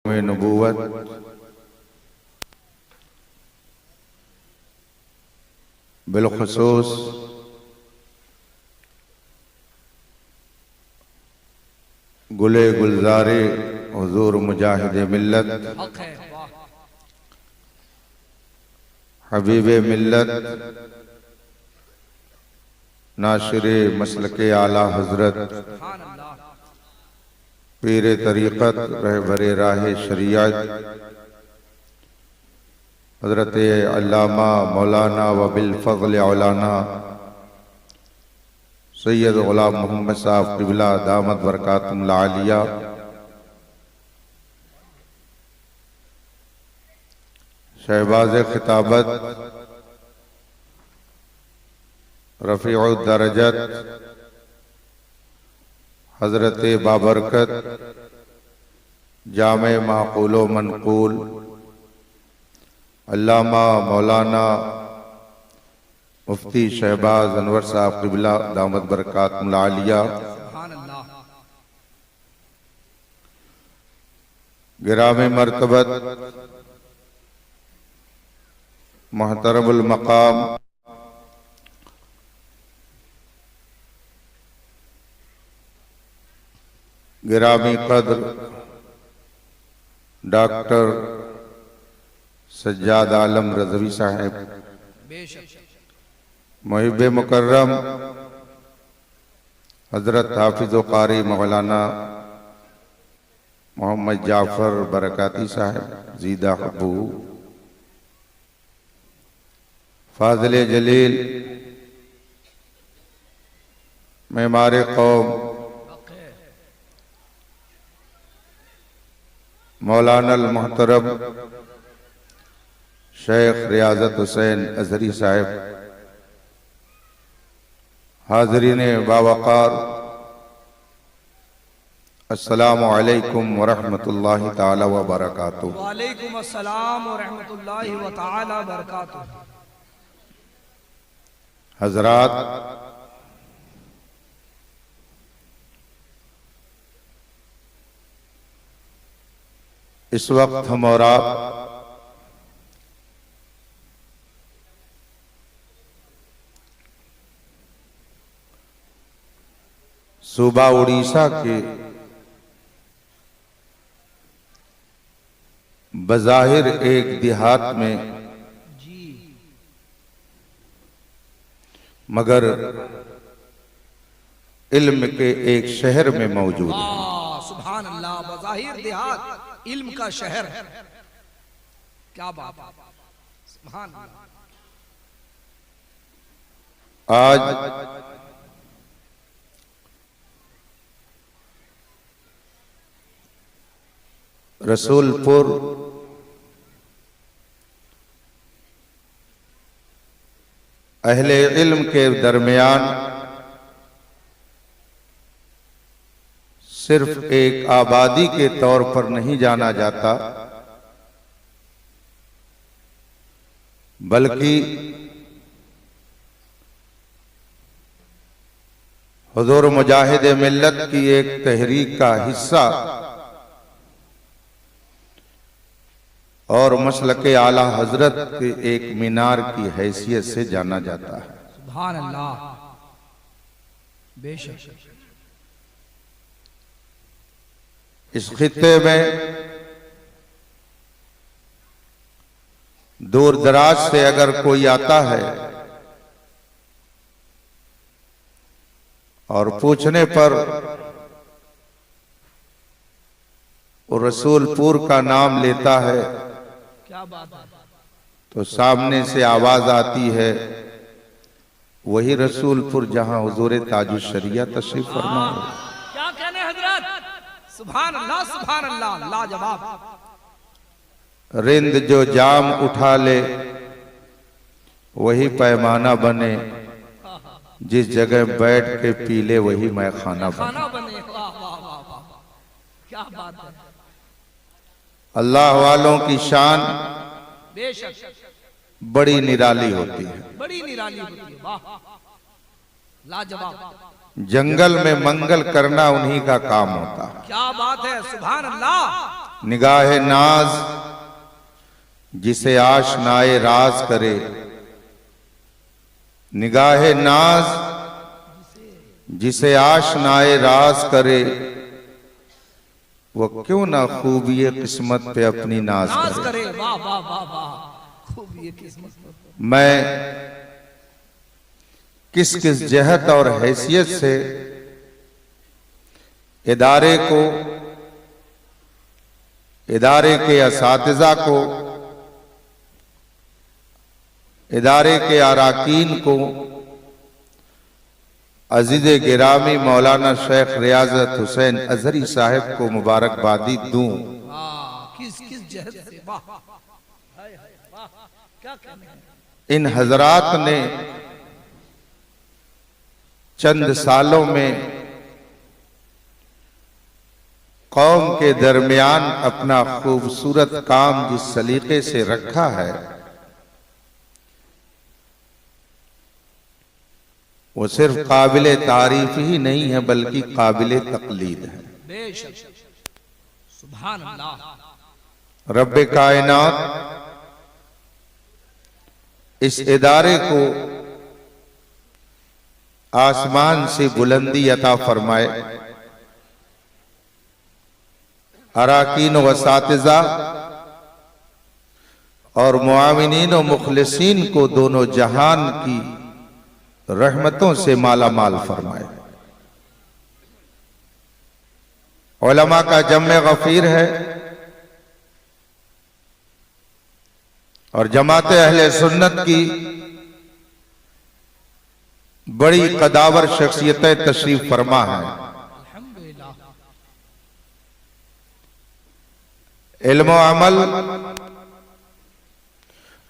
में नबूवत बिलखुसूस गुले गुलजारे हुजूर मुजाहिद मिल्लत हबीब मिल्लत नाशिरे मसलके आला हजरत पीरे तरीक़त रहबरे राहे शरीयत हजरत अल्लामा मौलाना व बिल फ़ज़्ल औलाना सैयद ग़ुलाम मोहम्मद साहब क़िबला दामत बरकातुहुल आलिया शहबाज़ खिताबत रफ़ीउद दरजत हजरत बाबरकत जामे माक़ूल व मनक़ूल अल्लामा मौलाना मुफ्ती शहबाज अनवर साहब क़िबला दामत बरकातुहुल आलिया गिरामी मर्तबत मोहतरमुल मकाम गिरामी कद्र डॉक्टर सज्जाद आलम रज़वी साहब मुहिब मुकर्रम हजरत हाफिज़ व क़ारी मौलाना मोहम्मद जाफ़र बरकाती साहब ज़ीदा हब्बू फाज़िल जलील मेमारे कौम मौलाना मोहतरम शेख रियाज़त हुसैन अज़हरी साहब हाज़रीन बावक़ार अस्सलामु अलैकुम व रहमतुल्लाहि ताला व बरकातुहू। वालेकुम अस्सलाम व रहमतुल्लाहि व ताला बरकातुहू। हज़रात, इस वक्त हम और आप सूबा उड़ीसा के बज़ाहिर एक देहात में मगर इल्म के एक शहर में मौजूद है। सुभान अल्लाह, बज़ाहिर देहात इल्म का शहर, क्या बात है। सुभान अल्लाह। आज रसूलपुर अहले इल्म के दरमियान सिर्फ एक आबादी के तौर पर नहीं जाना जाता, बल्कि हुजूर मुजाहिद मिल्लत की एक तहरीक का हिस्सा और मसलके आला हजरत के एक मीनार की हैसियत से जाना जाता है। सुभान अल्लाह, बेशक। इस खित्ते में दूर दराज से अगर कोई आता है और पूछने पर वो रसूलपुर का नाम लेता है, क्या बात है। तो सामने से आवाज आती है, वही रसूलपुर जहां हुजूर ताजुश शरिया तशरीफ फरमा है। क्या कहने हजरत, सुभान अल्लाह, सुभान अल्लाह, लाजवाब। रिंद जो जाम उठा ले वही पैमाना बने, जिस जगह बैठ के पी ले वही मैं खाना बने। वाह वाह वाह वाह, क्या बात है। अल्लाह वालों की शान बेशक बड़ी निराली होती है, बड़ी निराली होती है। वाह, लाजवाब। जंगल में मंगल करना उन्हीं का काम होता है। क्या बात है, सुभान अल्लाह। निगाह नाज जिसे आशनाए राज करे, निगाह नाज जिसे आशनाए राज करे, वो क्यों ना खूबी किस्मत पे अपनी नाज करे। वाह वाह वाह वाह, खूबी किस्मत। मैं किस किस जहत और हैसियत से इदारे को, इदारे के असातिज़ा को, इदारे के अराकीन को अजीज गिरामी मौलाना शेख रियाजत हुसैन अजहरी साहब को मुबारकबादी दूं। किस किस जहत से, वाह क्या कहने हैं। इन हजरात ने चंद सालों में कौम के दरमियान अपना खूबसूरत काम जिस सलीके से रखा है, वो सिर्फ काबिले तारीफ ही नहीं है बल्कि काबिले तकलीद है। बेशक, सुभान अल्लाह। रब्बे कायनात इस इदारे को आसमान से बुलंदी अता फरमाए, अराकीन व असातिज़ा और मुआविनीन व मुखलिसीन को दोनों जहान की रहमतों से माला माल फरमाए। उलमा का जम्मे गफीर है और जमाते अहले सुन्नत की बड़ी कदावर शख्सियतें तशरीफ फरमा है। इल्म व अमल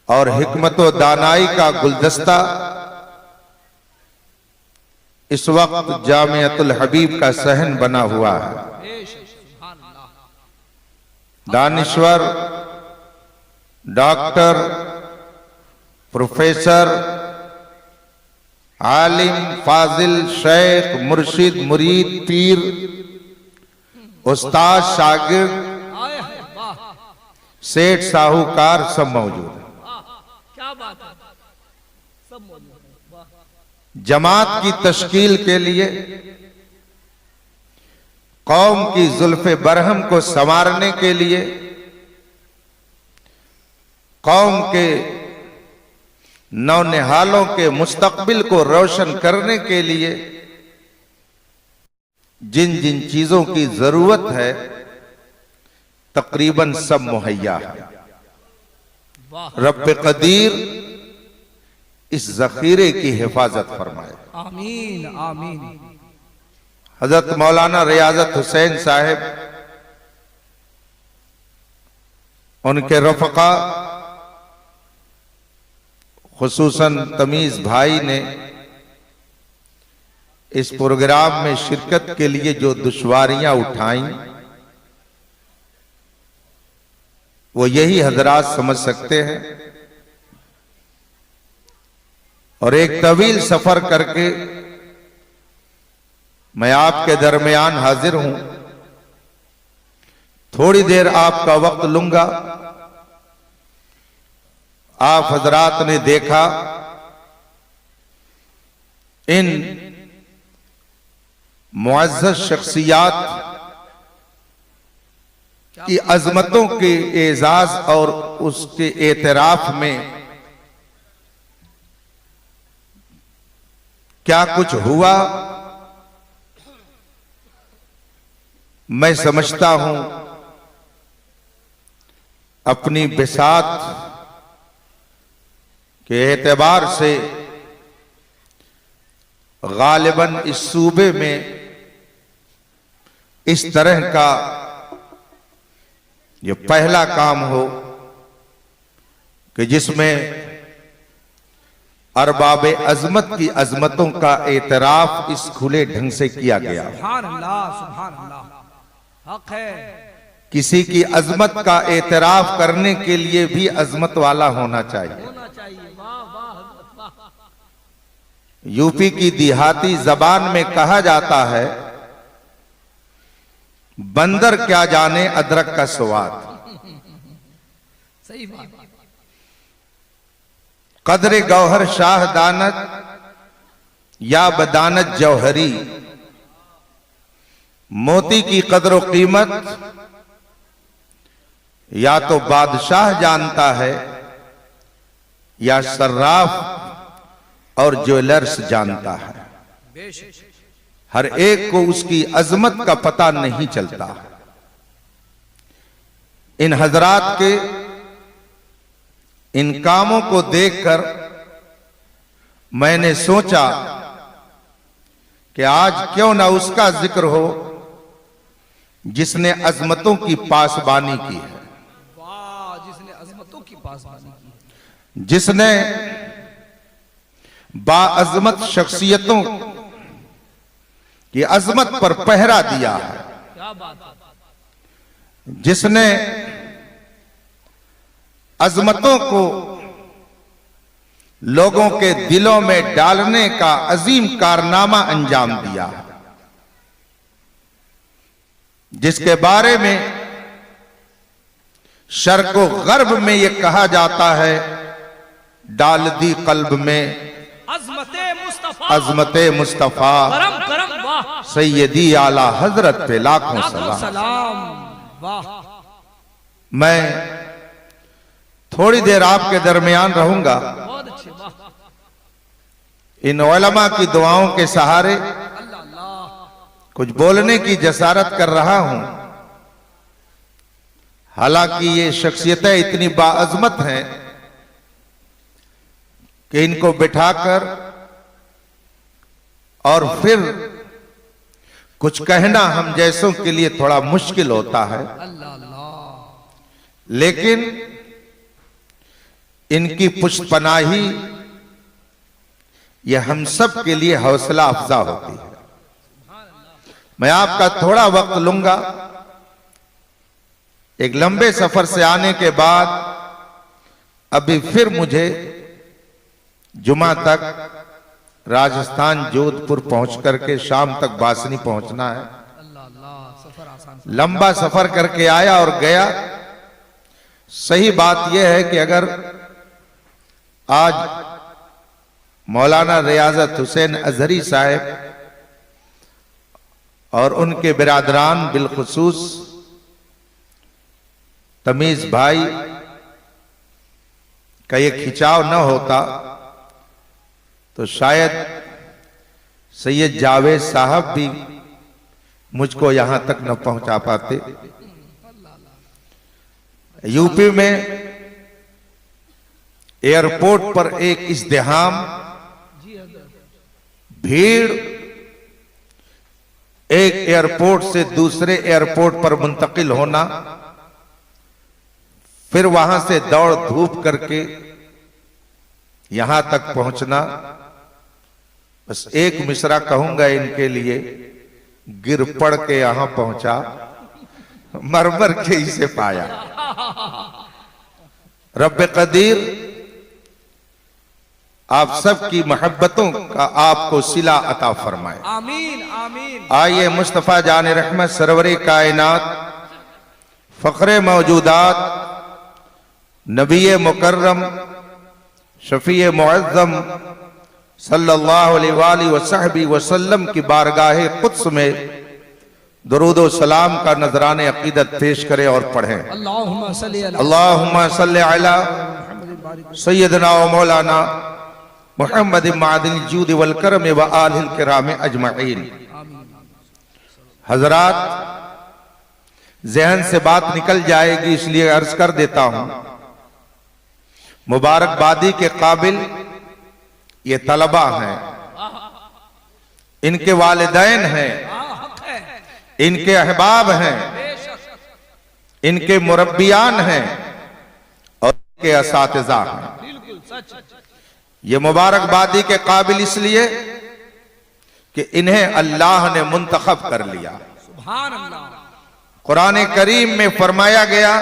और हिकमत व दानाई का गुलदस्ता इस वक्त जामियतुल हबीब का सहन बना हुआ है। दानिश्वर, डॉक्टर, प्रोफेसर, आलिम, फाजिल, शेख, मुर्शिद, मुरीद, पीर, उस्ताद, शागिर्द, सेठ, साहूकार सब मौजूद है। क्या बात है, सब मौजूद है। जमात की तश्कील के लिए, कौम की जुल्फे बरहम को संवारने के लिए, कौम के नौनिहालों के मुस्तकबिल को रोशन करने के लिए जिन जिन चीजों की जरूरत है तकरीबन सब मुहैया है। रब्बे कदीर इस जखीरे की हिफाजत फरमाए। आमीन आमीन। हजरत मौलाना रियाजत हुसैन साहब, उनके रफ़क़ा, खुसूसन तमीज भाई ने इस प्रोग्राम में शिरकत के लिए जो दुश्वारियां उठाई, वो यही हजरात समझ सकते हैं। और एक तवील सफर करके मैं आपके दरमियान हाजिर हूं। थोड़ी देर आपका वक्त लूंगा। आप हजरात ने देखा इन मुअज़्ज़ज़ शख्सियात की अजमतों के एजाज और उसके एतराफ में क्या कुछ हुआ। मैं समझता हूं अपनी बिसात के एतबार से गालिबन इस सूबे में इस तरह का ये पहला काम हो कि जिसमें अरबाबे अजमत की अजमतों का एतराफ इस खुले ढंग से किया गया। सुभान अल्लाह, सुभान अल्लाह, हक है। किसी की अजमत का एतराफ करने के लिए भी अजमत वाला होना चाहिए। यूपी की देहाती जबान में कहा जाता है, बंदर क्या जाने अदरक का स्वाद। सही बात। कदरे गौहर शाह दानत या बदानत जौहरी, मोती की कदर कीमत या तो बादशाह जानता है या सर्राफ और ज्वेलर्स जानता है। बेशक हर एक को उसकी अजमत का पता नहीं चलता। इन हजरात के इन कामों को देखकर मैंने सोचा कि आज क्यों ना उसका जिक्र हो जिसने अजमतों की पासबानी की है, वाह, जिसने अजमतों की पासबानी की, जिसने बाअजमत शख्सियतों की अजमत पर पहरा दिया है, क्या बात है। जिसने अजमतों को लोगों के दिलों में डालने का अजीम कारनामा अंजाम दिया है, जिसके बारे में शर्क व गर्ब में यह कहा जाता है, डाल दी कल्ब में अजमते मुस्तफा, करम करम, वाह, सैयदी आला हजरत पे लाखों सलाम, सलाम। वाह। मैं थोड़ी देर आपके दरमियान रहूंगा। बहुत अच्छे, वाह। इन उलमा की दुआओं के सहारे अल्लाह अल्लाह। कुछ बोलने की जसारत कर रहा हूं। हालांकि ये शख्सियतें इतनी बाअजमत हैं कि इनको बिठाकर और फिर कुछ कहना हम जैसों के लिए थोड़ा मुश्किल होता है, अल्लाह अल्लाह। लेकिन इनकी पुष्पनाही यह हम सब के लिए हौसला अफजा होती है। मैं आपका थोड़ा वक्त लूंगा। एक लंबे सफर से आने के बाद अभी फिर मुझे जुमा तक राजस्थान जोधपुर पहुंच करके शाम तक बासनी पहुंचना है। अल्लाह अल्लाह। सफर आसान। लंबा सफर करके आया और गया। सही बात यह है कि अगर आज मौलाना रियाजत हुसैन अजहरी साहब और उनके बिरादरान बिलखुसूस तमीज भाई का ये खिंचाव न होता तो शायद सैयद जावेद साहब भी मुझको यहां तक न पहुंचा पाते। यूपी में एयरपोर्ट पर एक इज़्दिहाम, भीड़ एक एयरपोर्ट से दूसरे एयरपोर्ट पर मुंतकिल होना, फिर वहां से दौड़ धूप करके यहां तक पहुंचना। बस एक मिसरा कहूंगा इनके लिए, गिर पड़ के यहां पहुंचा, मरमर के इसे पाया। रब्बे कदीर आप सबकी मोहब्बतों का आपको सिला अता फरमाए। आमीन आमीन। आइए मुस्तफा जान रहमत सरवरे कायनात फखरे मौजूदात नबी मुकर्रम शफीए मुअज्जम सल्लल्लाहु अलैहि वसल्लम की बारगाह कुद्स में दुरूद व सलाम का नजराने अकीदत पेश करें और पढ़ें। अल्लाहुम्मा सल्ली अला सैयदना व मौलाना मुहम्मद मादिल जूद वल करम व आलिल किराम अजमईन। हजरात, जहन से बात निकल जाएगी इसलिए अर्ज कर देता हूं। मुबारकबादी के काबिल ये तलबा हैं, इनके वालिदैन हैं, इनके अहबाब हैं, इनके मुरब्बियान हैं और इनके असातिज़ा हैं। बिल्कुल सच। ये मुबारकबादी के काबिल इसलिए कि इन्हें अल्लाह ने मुंतखब कर लिया। सुभान अल्लाह। कुरान करीम में फरमाया गया,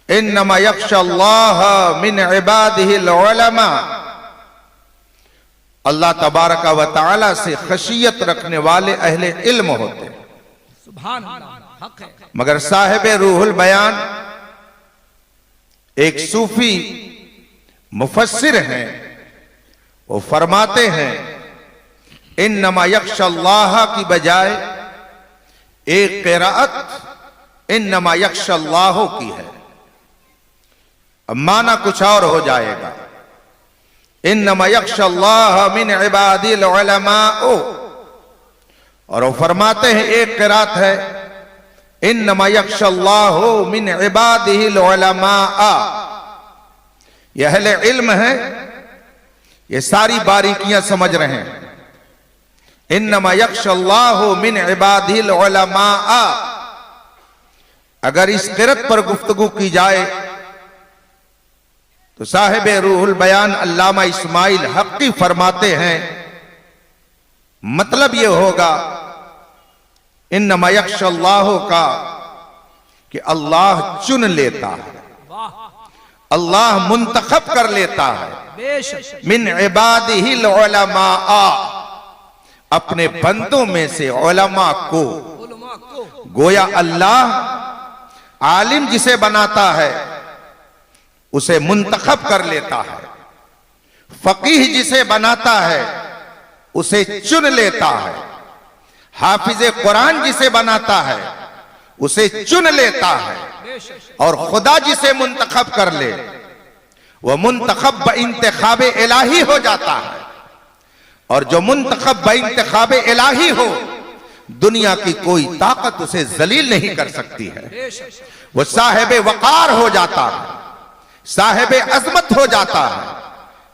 इन्नमा यख्शल्लाह मिन इबादिहिल उलमा। अल्लाह तबारक व तआला से खशियत रखने वाले अहले इल्म होते हैं। सुभान अल्लाह, हक है। मगर साहिब रूहुल बयान एक सूफी मुफस्सिर हैं, वो फरमाते हैं इन्नमा यख्शल्लाह की बजाय एक क़िराअत इन्नमा यख्शल्लाह की है। अब माना कुछ और हो जाएगा, इन्नमा यख्शल्लाह मिन इबादिल उलमा। और वो फरमाते हैं एक क़िराअत है इन्नमा यख्शल्लाह मिन इबादिल उलमा। ये अहले इल्म है, ये सारी बारीकियां समझ रहे हैं। इन्नमा यख्शल्लाह मिन इबादिल उलमा। अगर इस क़िराअत पर गुफ्तगू की जाए तो साहिब रूहुल बयान अल्लामा इस्माइल हक़ी फरमाते हैं मतलब ये होगा इन्नमा यख्शल्लाह का कि अल्लाह चुन लेता है, अल्लाह मुंतखब कर लेता है। बेशक मिन इबादिहिल उलमा, अपने बंदों में से उलमा को। उलमा को गोया अल्लाह आलिम जिसे बनाता है उसे मुंतखब कर लेता है, फकीह जिसे बनाता है उसे चुन लेता है, हाफिज कुरान जिसे बनाता है उसे चुन लेता है। बेशक और खुदा जिसे मुंतखब कर ले वह मुंतखब ब इंतखाब इलाही हो जाता है। और जो मुंतखब ब इंतखाब इलाही हो, दुनिया की कोई ताकत उसे जलील नहीं कर सकती है। बेशक वो साहिब वकार हो जाता है, साहिब अजमत हो जाता है,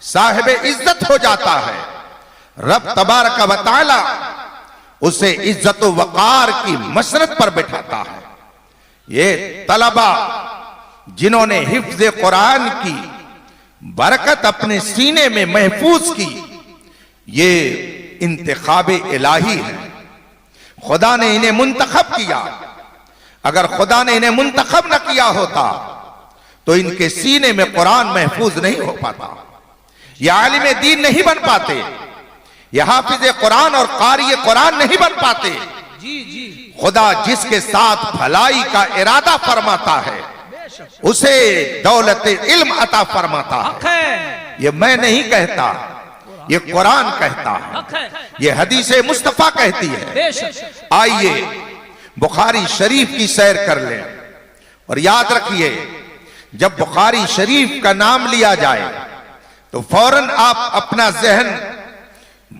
साहिब इज्जत हो जाता है। रब तबारक व तआला उसे इज्जत व वकार की मसरत पर बिठाता है। ये तलबा जिन्होंने हिफ्ज कुरान की बरकत अपने सीने में महफूज की, ये इंतखाब इलाही है। खुदा ने इन्हें मुंतखब किया। अगर खुदा ने इन्हें मुंतखब न किया होता तो इनके सीने में कुरान महफूज नहीं हो पाता, ये आलिम दीन नहीं बन पाते, ये हाफिज कुरान और कारी कुरान नहीं बन पाते। जी जी खुदा जिसके साथ भलाई का इरादा फरमाता है बेशक उसे दौलत इल्म अता फरमाता हक है। है, ये मैं नहीं कहता, ये कुरान कहता है, हक है। ये हदीस मुस्तफा कहती है। बेशक आइए बुखारी शरीफ की सैर कर लें और याद रखिए जब बुखारी शरीफ का नाम लिया जाए तो फौरन आप अपना जहन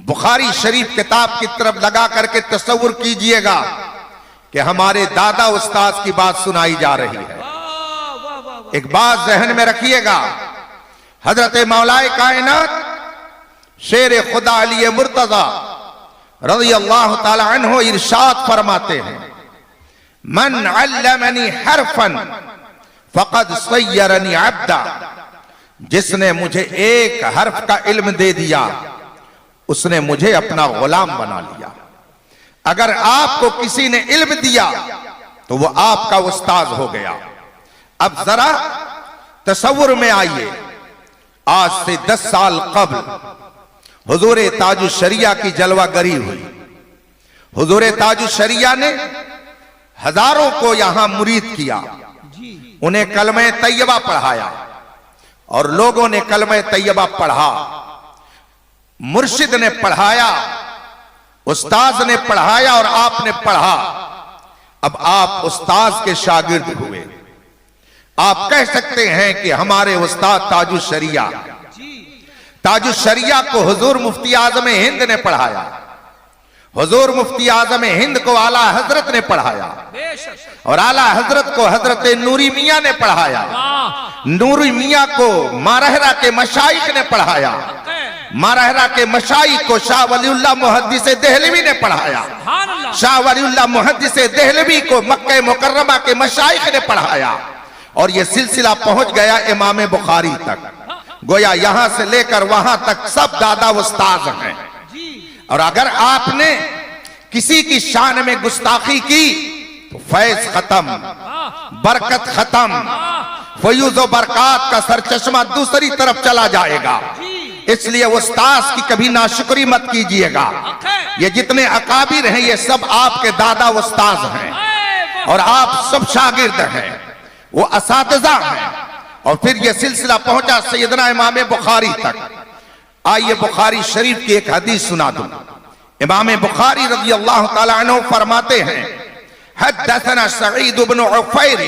बुखारी शरीफ किताब की तरफ लगा करके तसव्वुर कीजिएगा कि हमारे दादा उस्ताद की बात सुनाई जा रही है। वाह वाह वाह, एक बात जहन में रखिएगा, हजरत मौलाए कायनात शेर खुदा अली मुर्तजा रज़ी अल्लाह ताला अन्हु इरशाद फरमाते हैं, मन अल्लमनी हरफन फकद सय्यरनी अब्दा। जिसने मुझे एक हर्फ का इल्म दे दिया उसने मुझे अपना गुलाम बना लिया। अगर आपको किसी ने इल्म दिया तो वो आपका उस्ताद हो गया। अब जरा तसव्वुर में आइए, आज से 10 साल कबल हुजूर ताजुल शरिया की जलवागरी हुई। हुजूर ताजुल शरिया ने हजारों को यहां मुरीद किया, उन्हें कलमे तैयबा पढ़ाया और लोगों ने कलमे तैयबा पढ़ा। मुर्शिद ने पढ़ाया, उस्ताद ने पढ़ाया और आपने पढ़ा। अब आप उस्ताद के शागिर्द हुए। आप कह सकते हैं कि हमारे उस्ताद ताजुल शरिया, ताजुल शरिया को हुजूर मुफ्ती आजम हिंद ने पढ़ाया। हुजूर मुफ्ती आजम हिंद को आला हजरत ने पढ़ाया बेशक और आला हजरत को हजरत नूरी मियां ने पढ़ाया। वाह, नूरी मियां को मारहरा के मशाइख ने पढ़ाया। हक है। मारहरा के मशाइख को शाह वलीउल्लाह मुहद्दिस देहलवी ने पढ़ाया। सुभान अल्लाह, शाह वलीउल्लाह मुहद्दिस देहलवी को मक्के मुकर्रमा के मशाइख ने पढ़ाया और यह सिलसिला पहुंच गया इमाम बुखारी तक। गोया यहां से लेकर वहां तक सब दादा उस्ताद हैं। और अगर आपने किसी की शान में गुस्ताखी की तो फैज खत्म, बरकत खत्म, फयूज और बरकत का सरचश्मा दूसरी तरफ चला जाएगा। इसलिए उस्ताद की कभी नाशुक्री मत कीजिएगा। ये जितने अकाबिर हैं ये सब आपके दादा उस्ताद हैं और आप सब शागिर्द हैं, वो असातिज़ा हैं। और फिर ये सिलसिला पहुंचा सैयदना इमाम बुखारी तक। आइए बुखारी शरीफ की एक हदीस सुना दूं। इमाम बुखारी रज़ी अल्लाह तआला अन्हु फरमाते हैं, हद्दसना सईद इब्न उफैर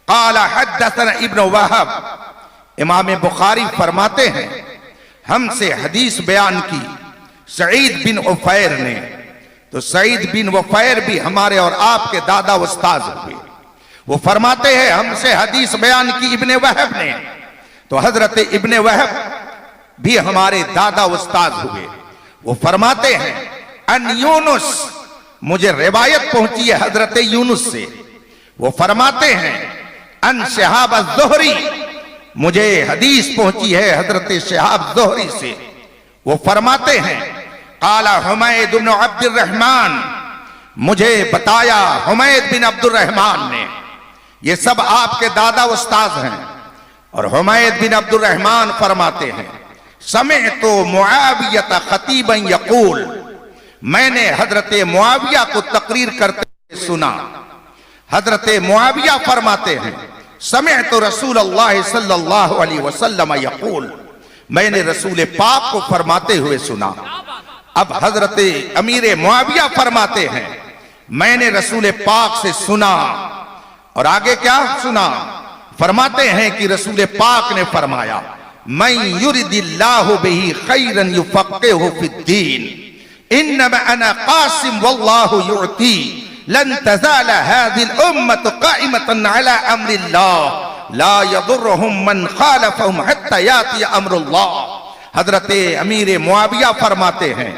क़ाला हद्दसना इब्न वहब। इमाम बुखारी फरमाते हैं, हमसे हदीस बयान की सईद बिन उफैर ने। तो सईद बिन उफैर भी हमारे और आपके दादा उस्ताद हुए। वो फरमाते हैं, हमसे हदीस बयान की इब्ने वहब ने। तो हजरत इब्ने वहब भी हमारे दादा उस्ताद हुए। वो फरमाते हैं, अन यूनुस, मुझे रिवायत पहुंची है हजरत यूनुस से। वो फरमाते हैं, अन शिहाब az-ज़ुहरी, मुझे हदीस पहुंची है हजरत शिहाब ज़ुहरी से। वो फरमाते हैं, काला हुमैद बिन अब्दुर्रहमान, मुझे बताया हुमैद बिन अब्दुर्रहमान ने। ये सब आपके दादा उस्ताद हैं। और हुमैद बिन अब्दुर्रहमान फरमाते हैं, समिअतु मुआविया खतीबन यकूल, मैंने हजरत मुआविया को तकरीर करते सुना। हजरत मुआविया फरमाते हैं, समिअतु रसूलुल्लाह सल्लल्लाहु अलैहि वसल्लम यकूल, मैंने रसूल पाक को फरमाते हुए सुना। अब हजरत अमीर मुआविया फरमाते हैं, मैंने रसूल पाक से सुना। और आगे क्या सुना? फरमाते हैं कि रसूल पाक ने फरमाया, मैं युरिदिल्लाहु बिही खैरन युफक्किहु फिद्दीन, इन्नमा अना कासिम वल्लाहु युअती, लन तज़ाल हाज़िल उम्मतु काइमतन अला अम्रिल्लाह, ला यदुर्रुहुम मन खालफहुम हत्ता याती अम्रुल्लाह। हजरत अमीर मुआविया फरमाते हैं,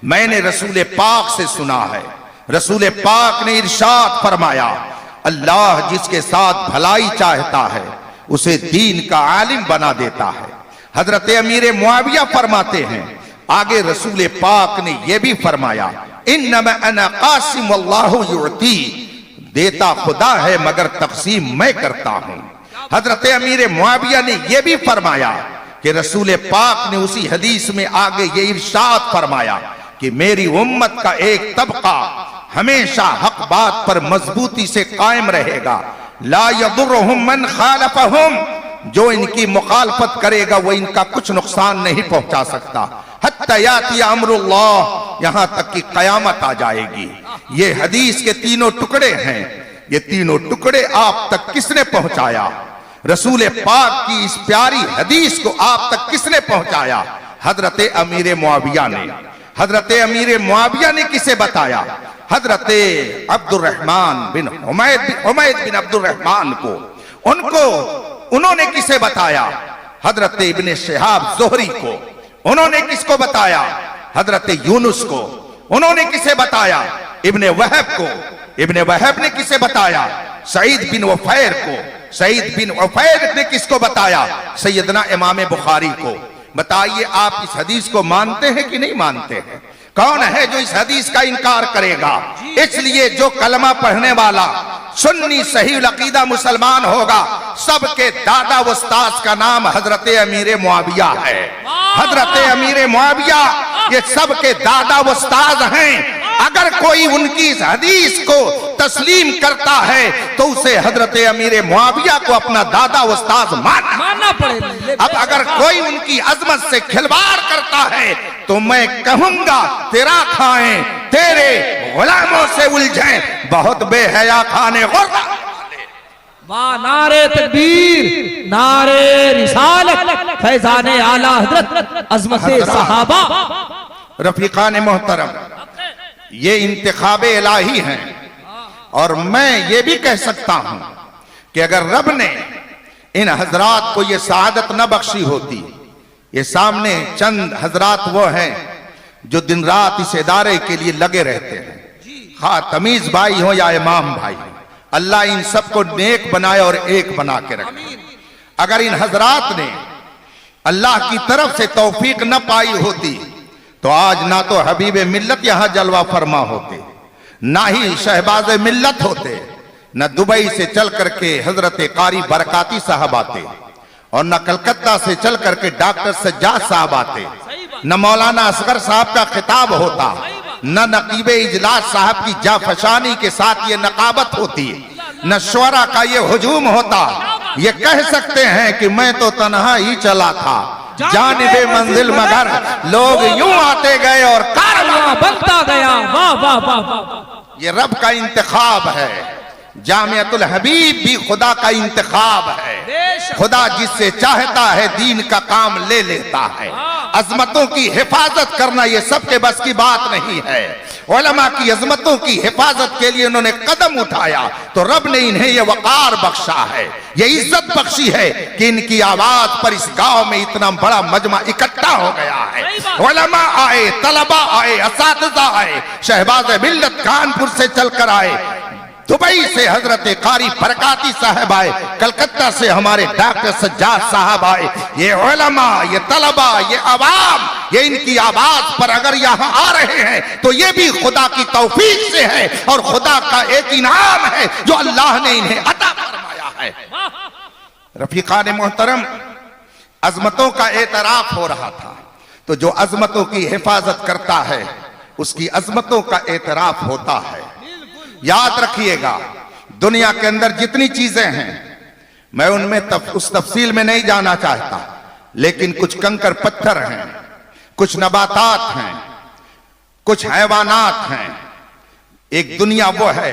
मैंने रसूल पाक से सुना है, रसूल पाक ने इरशाद फरमाया, अल्लाह जिसके साथ भलाई चाहता है उसे दीन का आलिम बना देता है। हजरत अमीर मुआविया फरमाते हैं, आगे रसूल पाक ने यह भी फरमाया, इन्नमा अना कासिम वल्लाहु युअती, देता खुदा है मगर तक़सीम मैं करता हूं। हजरत अमीर मुआविया ने यह भी फरमाया कि रसूल पाक ने उसी हदीस में आगे ये इरशाद फरमाया कि मेरी उम्मत का एक तबका हमेशा हक बात पर मजबूती से कायम रहेगा, ला यदुर्रुहुम मन खालफहुम, जो इनकी मुखालफत करेगा वो इनका कुछ नुकसान नहीं पहुंचा सकता, हत्ता याती अम्रुल्लाह, यहां तक कि कयामत आ जाएगी। ये हदीस के तीनों टुकड़े हैं। ये तीनों टुकड़े आप तक किसने पहुंचाया? रसूल पाक की इस प्यारी हदीस को आप तक किसने पहुंचाया? हजरत अमीर मुआविया ने। हजरत अमीर मुआविया ने किसे बताया? हजरत अब्दुर्रहमान बिन हुमैद बिन अब्दुर्रहमान को। उनको उन्होंने किसे बताया? हजरत इब्ने शिहाब ज़ुहरी को। उन्होंने किसको बताया? हजरत यूनुस को। उन्होंने किसे बताया? इब्ने वहब को। इब्ने वहब ने किसे बताया? सईद बिन उफैर को। सईद बिन उफैर ने किसको बताया? सैयदना इमाम बुखारी को। बताइए, आप इस हदीस को मानते हैं कि नहीं मानते हैं? कौन है जो इस हदीस का इनकार करेगा? इसलिए जो कलमा पढ़ने वाला सुन्नी सही अकीदा मुसलमान होगा, सबके दादा उस्ताद का नाम हजरत अमीर मुआविया है। हजरत अमीर मुआविया ये सबके दादा उस्ताद हैं। अगर कोई उनकी इस हदीस को तस्लीम करता है तो उसे हजरत अमीर मुआविया को अपना दादा उस्ताद मानना पड़ेगा। अब अगर कोई उनकी अजमत से खिलवाड़ करता है तो मैं कहूंगा, तेरा खाएं तेरे गुलामों से उलझे, बहुत बेहया खाने गुर्रा। वाह, नारे तकबीर, नारे रिसालत, फैजाने आला हजरत, अज़मत सहाबा। रफीकान मोहतरम, ये इंतखाबे इलाही हैं। और मैं ये भी कह सकता हूं कि अगर रब ने इन हजरात को ये सआदत न बख्शी होती, ये सामने चंद हजरात वो हैं जो दिन रात इस इदारे के लिए लगे रहते हैं, खा तमीज भाई हो या इमाम भाई, अल्लाह इन सबको नेक बनाए और एक बना के रखे। अगर इन हजरात ने अल्लाह की तरफ से तौफीक न पाई होती तो आज ना तो हबीब मिल्लत यहां जलवा फरमा होते, ना ही शहबाज मिल्लत होते, न दुबई से चल करके हजरत कारी बरकाती साहब आते, और न कलकत्ता से चल करके डॉक्टर सज्जाद साहब आते, न मौलाना असगर साहब का खिताब होता, न नकीबे इजलास साहब की जाफशानी के साथ ये नकाबत होती, न शुरा का ये हुजूम होता। ये कह सकते हैं कि मैं तो तन्हा ही चला था, जानिबे मंजिल मगर लोग यूं आते गए और कारवां बनता गया। वाह वाह वाह वाह। ये रब का इंतखाब है। जामियतुल हबीब भी खुदा का इंतखाब है। खुदा जिससे चाहता है दीन का काम ले लेता है। अजमतों की हिफाजत करना ये सबके बस की बात नहीं है। उलमा की अजमतों की हिफाजत के लिए उन्होंने कदम उठाया तो रब ने इन्हें ये वकार बख्शा है, ये इज्जत बख्शी है कि इनकी आवाज पर इस गांव में इतना बड़ा मजमा इकट्ठा हो गया है। उलमा आए, तलबा आए, असातिज़ा आए, शहबाज मिल्लत कानपुर से चलकर आए, दुबई से हजरत कारी बरकाती साहब आए, कलकत्ता से हमारे डॉक्टर सज्जाद साहब आए। ये उलमा, ये तलबा, ये अवाम, ये इनकी आवाज पर अगर यहाँ आ रहे हैं तो ये भी खुदा की तौफीक से है और खुदा का एक इनाम है जो अल्लाह ने इन्हें अता फरमाया है। रफीकान मोहतरम, अजमतों का एतराफ हो रहा था, तो जो अजमतों की हिफाजत करता है उसकी अजमतों का एतराफ होता है। याद रखिएगा, दुनिया के अंदर जितनी चीजें हैं मैं उनमें उस तफसील में नहीं जाना चाहता, लेकिन कुछ कंकर पत्थर हैं, कुछ नबातात हैं, कुछ हैवानात हैं। एक दुनिया वो है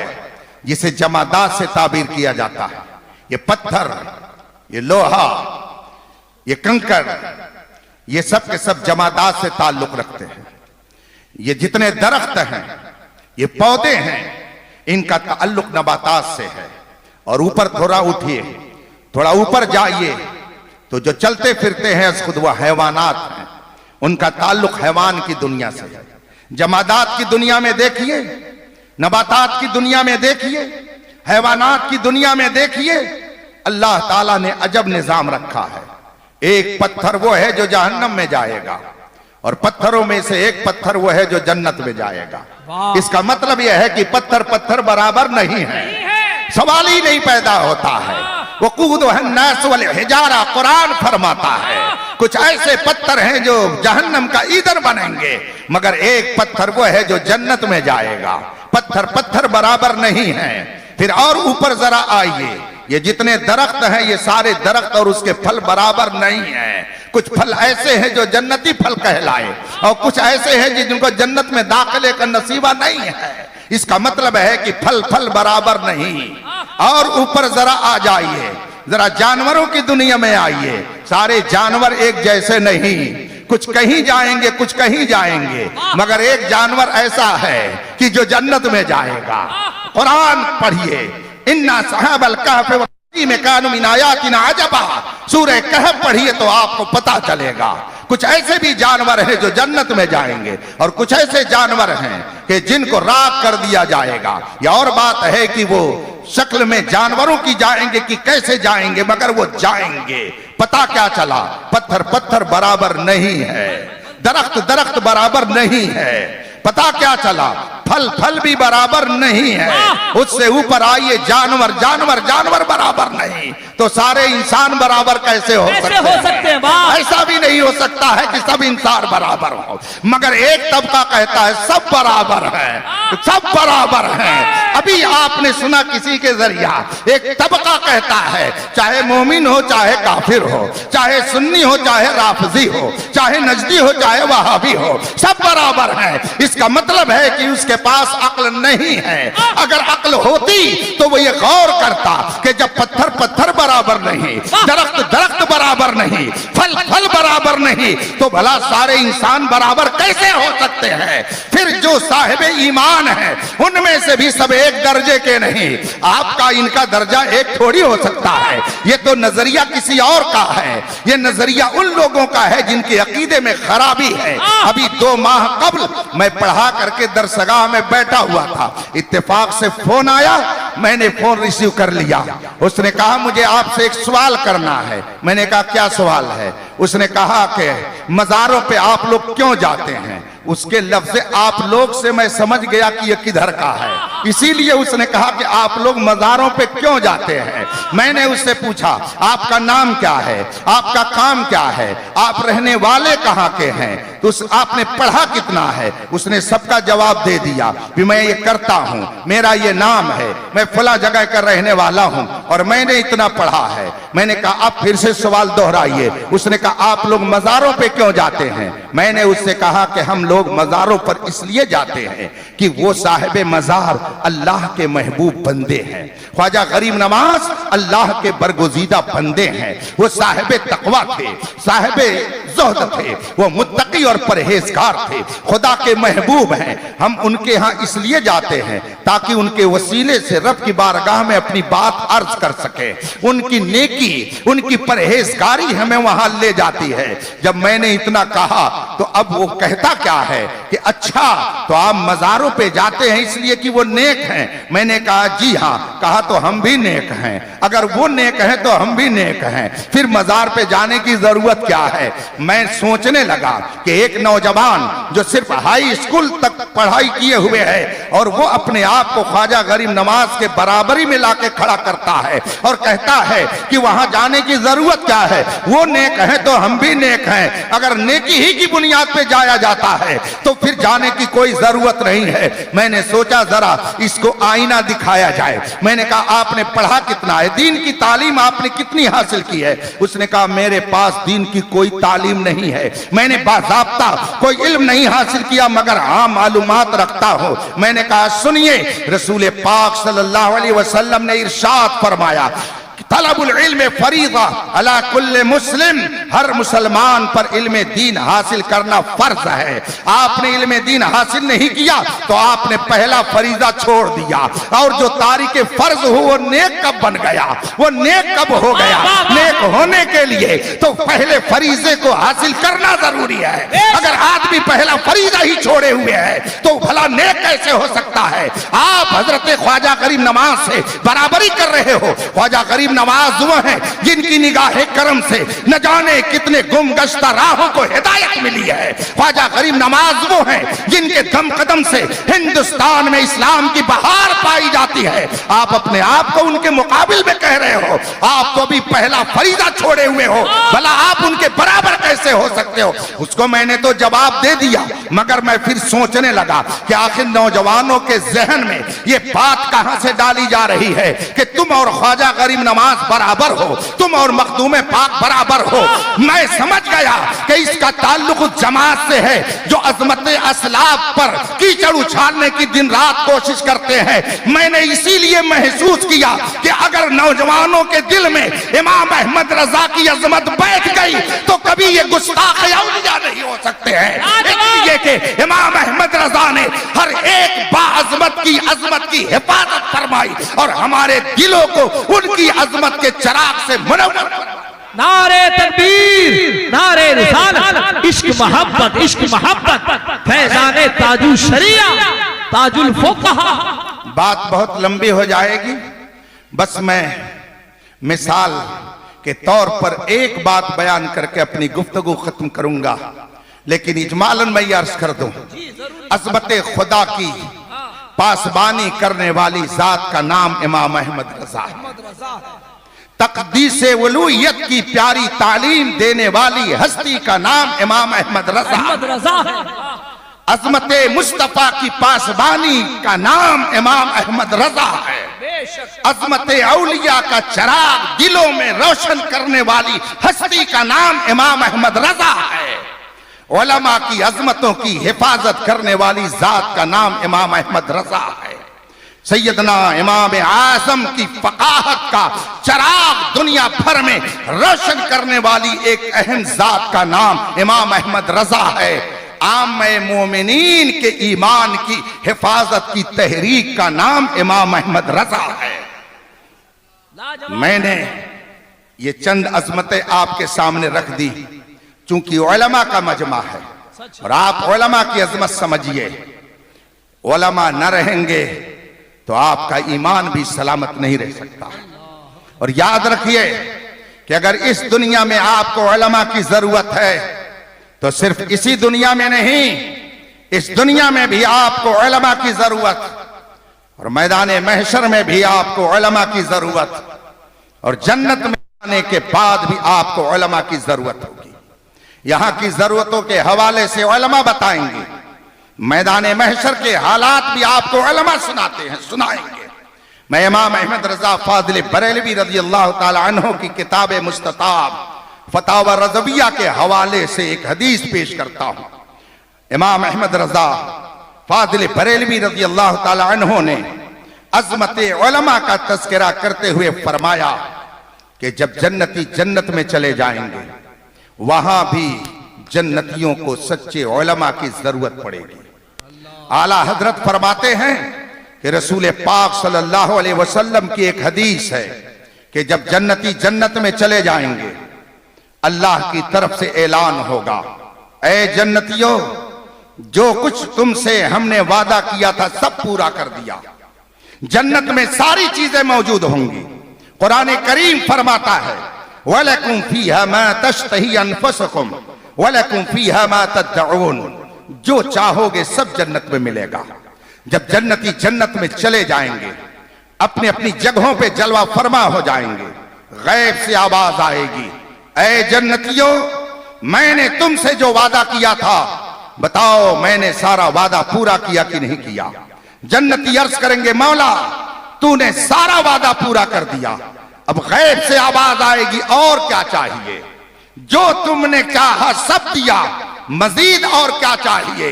जिसे जमादात से ताबीर किया जाता है। ये पत्थर, ये लोहा, ये कंकर, ये सब के सब जमादात से ताल्लुक रखते हैं। ये जितने दरख्त हैं, ये पौधे हैं, इनका ताल्लुक नबातात से है। और ऊपर थोड़ा उठिए, थोड़ा ऊपर जाइए तो जो चलते फिरते हैं खुद वो हैवानात हैं, उनका ताल्लुक हैवान की दुनिया से है। जमादात की दुनिया में देखिए, नबातात की दुनिया में देखिए, हैवानात की दुनिया में देखिए, अल्लाह ताला ने अजब निजाम रखा है। एक पत्थर वो है जो जहन्नम में जाएगा और पत्थरों में से एक पत्थर वो है जो जन्नत में जाएगा। इसका मतलब यह है कि पत्थर पत्थर बराबर नहीं है, सवाल ही नहीं पैदा होता है। वो कूदुहन्नास वल हिजारा कुरान फरमाता है। कुछ ऐसे पत्थर हैं जो जहन्नम का ईंधन बनेंगे, मगर एक पत्थर वो है जो जन्नत में जाएगा। पत्थर पत्थर बराबर नहीं है। फिर और ऊपर जरा आइए, ये जितने दरख्त हैं ये सारे दरख्त और उसके फल बराबर नहीं है। कुछ फल ऐसे हैं जो जन्नती फल कहलाए और कुछ ऐसे हैं जिनको जन्नत में दाखिले का नसीबा नहीं है। इसका मतलब है कि फल फल बराबर नहीं। और ऊपर जरा आ जाइए, जरा जानवरों की दुनिया में आइए, सारे जानवर एक जैसे नहीं। कुछ कहीं जाएंगे, कुछ कहीं जाएंगे, मगर एक जानवर ऐसा है कि जो जन्नत में जाएगा। कुरान पढ़िए, इन्ना साहबल कहफ में कानू मिन आयातिना अजबा, सूरह कहफ पढ़िए तो आपको पता चलेगा। कुछ ऐसे भी जानवर हैं जो जन्नत में जाएंगे और कुछ ऐसे जानवर हैं कि जिनको राख कर दिया जाएगा। यह और बात है कि वो शक्ल में जानवरों की जाएंगे कि कैसे जाएंगे, मगर वो जाएंगे। पता क्या चला, पत्थर पत्थर बराबर नहीं है, दरख्त दरख्त बराबर नहीं है। पता क्या चला, फल फल भी बराबर नहीं है। उससे ऊपर आइए, जानवर जानवर जानवर बराबर नहीं, तो सारे इंसान बराबर कैसे हो सकते हैं? ऐसा भी नहीं हो सकता है कि सब इंसान बराबर हो। मगर एक तबका कहता है सब बराबर है, सब बराबर है। अभी आपने सुना किसी के जरिया एक तबका कहता है, चाहे मोमिन हो चाहे काफिर हो, चाहे सुन्नी हो चाहे राफजी हो, चाहे नजदी हो चाहे वहाबी हो, सब बराबर है। इसका मतलब है कि उसके पास अक्ल नहीं है। अगर अक्ल होती तो वो ये गौर करता कि जब पत्थर पत्थर बराबर नहीं, दरख्त दरख्त बराबर नहीं, फल फल बराबर नहीं, तो भला सारे इंसान बराबर कैसे हो सकते हैं? फिर जो साहिब ईमान है उनमें से भी सब एक दर्जे के नहीं। आपका इनका दर्जा एक थोड़ी हो सकता है। ये तो नजरिया किसी और का है। ये नजरिया उन लोगों का है जिनके अकीदे में खराबी है। अभी 2 माह कबल मैं पढ़ा करके दरसगाह में बैठा हुआ था, इत्तेफाक से फोन आया, मैंने फोन रिसीव कर लिया। उसने कहा मुझे आपसे एक सवाल करना है। मैंने कहा क्या सवाल है? उसने कहा कि मज़ारों पे आप लोग क्यों जाते हैं? उसके लफ्ज़ आप लोग से मैं समझ गया कि ये किधर का है, इसीलिए उसने कहा कि आप लोग मज़ारों पे क्यों जाते हैं। मैंने उससे पूछा आपका नाम क्या है, आपका काम क्या है, आप रहने वाले कहाँ के हैं, तो आपने पढ़ा कितना है। उसने सबका जवाब दे दिया कि मैं ये करता हूँ, मेरा ये नाम है, मैं फला जगह का रहने वाला हूँ और मैंने इतना पढ़ा है। मैंने कहा अब फिर से सवाल दोहराइए। उसने कहा आप लोग मज़ारों पे क्यों जाते हैं। मैंने उससे कहा कि हम लोग मज़ारों पर इसलिए जाते हैं कि वो साहिब मज़ार अल्लाह के महबूब बंदे हैं। ख्वाजा गरीब नवाज अल्लाह के बरगुज़ीदा बंदे हैं। वो साहिब तकवा थे, साहिब ज़ुहद थे, वो मुत्तकी और परहेजगार थे, खुदा के महबूब हैं। हम उनके यहाँ इसलिए जाते हैं ताकि उनके वसीले से रब की बारगाह में अपनी बात अर्ज कर सके। उनकी नेकी, उनकी परहेजगारी हमें वहां ले जाती है। जब मैंने इतना कहा तो अब वो कहता क्या है कि अच्छा तो आप मज़ारों पे जाते हैं इसलिए कि वो नेक हैं। मैंने कहा जी हाँ। कहा तो हम भी नेक हैं, अगर वो नेक हैं तो हम भी नेक हैं, फिर मज़ार पे जाने की जरूरत क्या है। मैं सोचने लगा कि एक नौजवान जो सिर्फ हाई स्कूल तक पढ़ाई किए हुए है और वो अपने आप को ख्वाजा गरीब नवाज के बराबरी में लाके खड़ा करता है और कहता है कि वहां जाने की जरूरत क्या है, वो नेक है तो हम भी नेक हैं। अगर नेकी ही की बुनियाद पे जाया जाता है तो फिर जाने की कोई जरूरत नहीं है। मैंने सोचा जरा इसको आईना दिखाया जाए। मैंने कहा आपने पढ़ा कितना है, दीन की तालीम आपने कितनी हासिल की है। उसने कहा मेरे पास दीन की कोई तालीम नहीं है, मैंने बाज़ाब्ता कोई इल्म नहीं हासिल किया मगर हाँ मालूमात रखता हूँ। मैंने कहा सुनिए, रसूल पाक सल्लल्लाहु अलैहि वसल्लम ने इरशाद फरमाया तलबुल इल्म फरीज़ा अला कुल्ले मुस्लिम, हर मुसलमान पर इल्म दीन हासिल करना फर्ज है। आपने इल्म दीन हासिल नहीं किया तो आपने पहला फरीजा छोड़ दिया। और जो तारीके फर्ज हो वो नेक कब बन गया, वो नेक कब हो गया। नेक होने के लिए तो पहले फरीजे को हासिल करना जरूरी है। अगर आदमी पहला फरीजा ही छोड़े हुए है तो भला नेक कैसे हो सकता है। आप हजरत ख्वाजा गरीब नवाज से बराबरी कर रहे हो। ख्वाजा गरीब नवाज वो हैं जिनकी निगाहे करम से न जाने कितने गुमगश्ता राहों को हिदायत मिली है। ख्वाजा गरीब नवाज वो हैं जिनके दम कदम से हिंदुस्तान में इस्लाम की बहार पाई जाती है। आप अपने आप को उनके मुकाबिल में कह रहे हो, आप तो अभी पहला फरीजा छोड़े हुए हो, भला आप उनके बराबर कैसे हो सकते हो। उसको मैंने तो जवाब दे दिया मगर मैं फिर सोचने लगा कि आखिर नौजवानों के जहन में ये बात कहां से डाली जा रही है कि तुम और ख्वाजा गरीब नवाज बराबर हो, तुम और मखदूम पाक बराबर हो। मैं समझ गया कि इसका ताल्लुक जमात से है जो अजमत असलाफ पर कीचड़ उछालने की दिन रात कोशिश करते हैं। मैंने इसीलिए महसूस किया कि अगर नौजवानों के दिल में इमाम अहमद रजा की अजमत बैठ गई तो कभी ये गुस्ताख औलिया नहीं हो सकते हैं। इसलिए कि इमाम अहमद रजा ने हर एक बाअज़मत की अजमत की हिफाजत फरमाई और हमारे दिलों को उनकी अजमत के चराग से मुनव्वर। नारे तकबीर, नारे रिसालत, इश्क मोहब्बत, फैज़ाने ताजुल शरिया, ताजुल फुक़हा। बात बहुत लंबी हो जाएगी, बस मैं मिसाल के तौर पर एक बात बयान करके अपनी गुफ्तगू खत्म करूंगा। लेकिन इजमालन मैं अर्ज कर दूं, अज़मत खुदा की पासबानी करने वाली जात का नाम इमाम अहमद रजा है। तक़दीस वलूयत की प्यारी तालीम देने वाली हस्ती का नाम इमाम अहमद रजा है। अज़मत मुस्तफ़ा की पासबानी का नाम इमाम अहमद रजा है। अज़मत औलिया का चराग दिलों में रोशन करने वाली हस्ती का नाम इमाम अहमद रजा है। उलमा की अजमतों की हिफाजत करने वाली जात का नाम इमाम अहमद रजा है। सैयदना इमाम आज़म की फ़क़ाहत का चराग दुनिया भर में रोशन करने वाली एक अहम जात का नाम इमाम अहमद रजा है। आम्मे मोमिनीन के ईमान की हिफाजत की तहरीक का नाम इमाम अहमद रजा है। मैंने ये चंद अजमतें आपके सामने रख दी चूंकि उलमा का मजमा है और आप उलमा की अजमत समझिए। उलमा न रहेंगे तो आपका ईमान भी सलामत नहीं रह सकता। और याद रखिए कि अगर इस दुनिया में आपको उलमा की जरूरत है तो सिर्फ इसी दुनिया में नहीं, इस दुनिया में भी आपको उलमा की जरूरत, और मैदान महशर में भी आपको उलमा की जरूरत, और जन्नत में आने के बाद भी आपको उलमा की जरूरत होगी। यहां की जरूरतों के हवाले से उलमा बताएंगे, मैदान महशर के हालात भी आपको उलमा सुनाते हैं, सुनाएंगे। मैं इमाम अहमद रजा फाजिल बरेलवी रज़ी अल्लाह ताला अन्हु की किताब मुस्तताब फतावा रज़विया के हवाले से एक हदीस पेश करता हूं। इमाम अहमद रजा फाजिल बरेलवी रज़ी अल्लाह ताला अन्हु ने अज़मत उलमा का तज़किरा करते हुए फरमाया कि जब जन्नती जन्नत में चले जाएंगे, वहां भी जन्नतियों को सच्चे उलमा की जरूरत पड़ेगी। आला हजरत फरमाते हैं कि रसूल पाक सल्लल्लाहु अलैहि वसल्लम की एक हदीस है कि जब जन्नती जन्नत में चले जाएंगे, अल्लाह की तरफ से ऐलान होगा, ऐ जन्नतियों, जो कुछ तुमसे हमने वादा किया था सब पूरा कर दिया। जन्नत में सारी चीजें मौजूद होंगी। कुरान करीम फरमाता है, वलकुम फीहा मा तश्तही अनफुसुकुम वलकुम फीहा मा तदउन, जो चाहोगे सब जन्नत में मिलेगा। जब जन्नती जन्नत में चले जाएंगे, अपनी अपनी जगहों पे जलवा फरमा हो जाएंगे, गैब से आवाज आएगी, ऐ जन्नतियों, मैंने तुमसे जो वादा किया था बताओ मैंने सारा वादा पूरा किया कि नहीं किया। जन्नती अर्ज करेंगे, मौला तूने सारा वादा पूरा कर दिया। अब गैब से आवाज आएगी, और क्या चाहिए? जो तुमने चाहा सब दिया, मजीद और क्या चाहिए?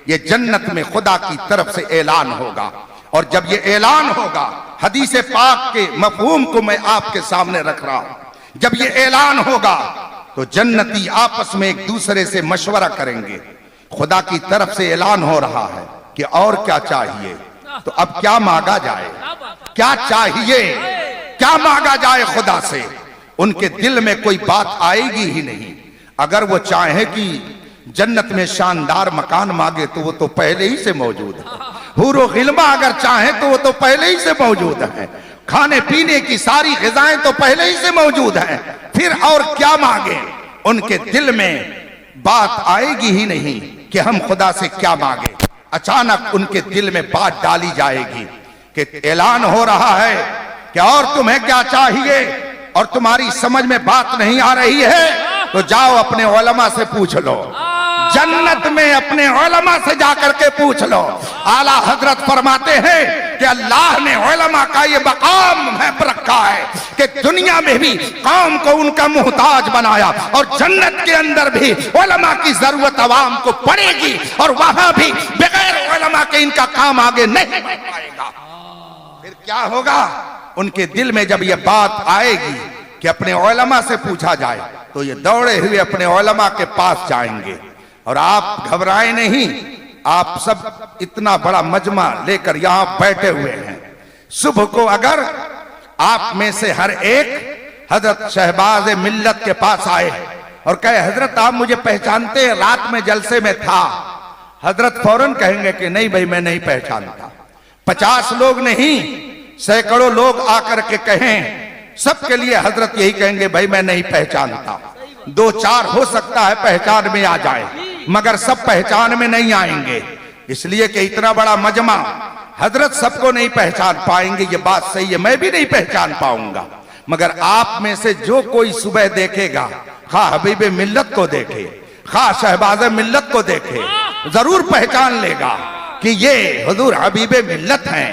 ये जन्नत में खुदा की तरफ से ऐलान होगा। और जब ये ऐलान होगा, हदीस पाक के मफहूम को मैं आपके सामने रख रहा हूं। जब ये ऐलान होगा तो जन्नती आपस में एक दूसरे से मशवरा करेंगे। खुदा की तरफ से ऐलान हो रहा है कि और क्या चाहिए, तो अब क्या मांगा जाए, क्या चाहिए, क्या मांगा जाए खुदा से। उनके दिल में कोई बात आएगी ही नहीं। अगर वो चाहे कि जन्नत में शानदार मकान मांगे तो वो तो पहले ही से मौजूद है। हूरो गिल्मा अगर चाहे तो वो तो पहले ही से मौजूद है। खाने पीने की सारी ग़िज़ाएं तो पहले ही से मौजूद हैं। फिर और क्या मांगे? उनके दिल में बात आएगी ही नहीं कि हम खुदा से क्या मांगे। अचानक उनके दिल में बात डाली जाएगी कि ऐलान हो रहा है कि और तुम्हें क्या चाहिए, और तुम्हारी समझ में बात नहीं आ रही है तो जाओ अपने उलमा से पूछ लो। जन्नत में अपने उलमा से जाकर के पूछ लो। आला हजरत फरमाते हैं कि अल्लाह ने उलमा का ये मकाम है रखा है कि दुनिया में भी कौम को उनका मुहताज बनाया, और जन्नत के अंदर भी उलमा की जरूरत अवाम को पड़ेगी, और वहां भी बगैर उलमा के इनका काम आगे नहीं बढ़ पाएगा। फिर क्या होगा? उनके दिल में जब ये बात आएगी कि अपने उलमा से पूछा जाए, तो ये दौड़े हुए अपने उलमा के पास जाएंगे। और आप घबराएं नहीं, आप सब इतना बड़ा मजमा लेकर यहां बैठे हुए हैं। सुबह को अगर आप में से हर एक हजरत शहबाज मिल्लत के पास आए और कहे, हजरत आप मुझे पहचानते हैं, रात में जलसे में था, हजरत फौरन कहेंगे कि नहीं भाई मैं नहीं पहचानता। 50 लोग नहीं, सैकड़ों लोग आकर के कहें, सबके लिए हजरत यही कहेंगे, भाई मैं नहीं पहचानता। 2-4 हो सकता है पहचान में आ जाए, मगर सब पहचान में नहीं आएंगे, इसलिए कि इतना बड़ा मजमा, हजरत सबको नहीं पहचान पाएंगे। ये बात सही है, मैं भी नहीं पहचान पाऊंगा, मगर आप में से जो कोई सुबह देखेगा, खा हबीब मिल्लत को देखे, खा शहबाज मिल्लत को देखे, जरूर पहचान लेगा कि ये हुजूर हबीब मिल्लत हैं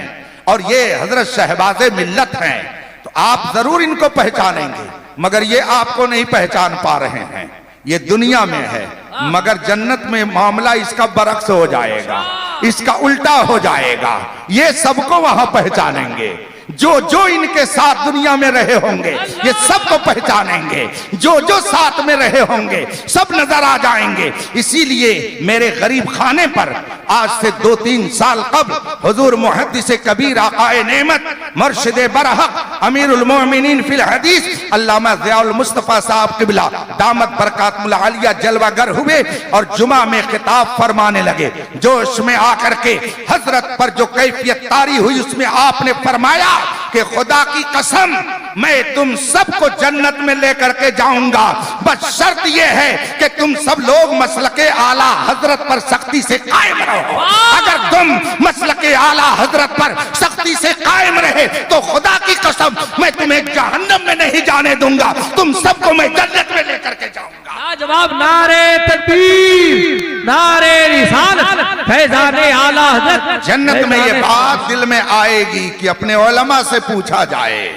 और ये हजरत शहबाज मिल्लत हैं। तो आप जरूर इनको पहचानेंगे, मगर ये आपको नहीं पहचान पा रहे हैं। ये दुनिया में है, मगर जन्नत में मामला इसका बरक्स हो जाएगा, इसका उल्टा हो जाएगा। ये सबको वहां पहचानेंगे, जो जो इनके साथ दुनिया में रहे होंगे ये सबको पहचानेंगे, जो जो साथ में रहे होंगे सब नजर आ जाएंगे। इसीलिए मेरे गरीब खाने पर आज से 2-3 साल कबल हुजूर मुहद्दिस कबीर आकाए नेमत मुर्शिद बरहक अमीरुल मोमिनीन फिल हदीस अल्लामा ज़ियाउल मुस्तफा साहब किबला दामत बरकातुल आलिया जलवागर हुए और जुमा में खिताब फरमाने लगे। जोश में आकर के हजरत पर जो कैफियत तारी हुई उसमें आपने फरमाया कि खुदा की कसम मैं तुम सबको जन्नत में लेकर के जाऊंगा, बस शर्त यह है कि तुम सब लोग मसलके आला हजरत पर सख्ती से कायम रहो। अगर तुम मसलके आला हजरत पर सख्ती से कायम रहे तो खुदा की कसम मैं तुम्हें जहन्नम में नहीं जाने दूंगा, तुम सबको मैं जन्नत में लेकर के जाऊंगा। जवाब नारे तकबीर, नारे रिसालत, फैजाने आला हज़रत। जन्नत में ये बात दिल में आएगी कि अपने उलमा से पूछा जाए।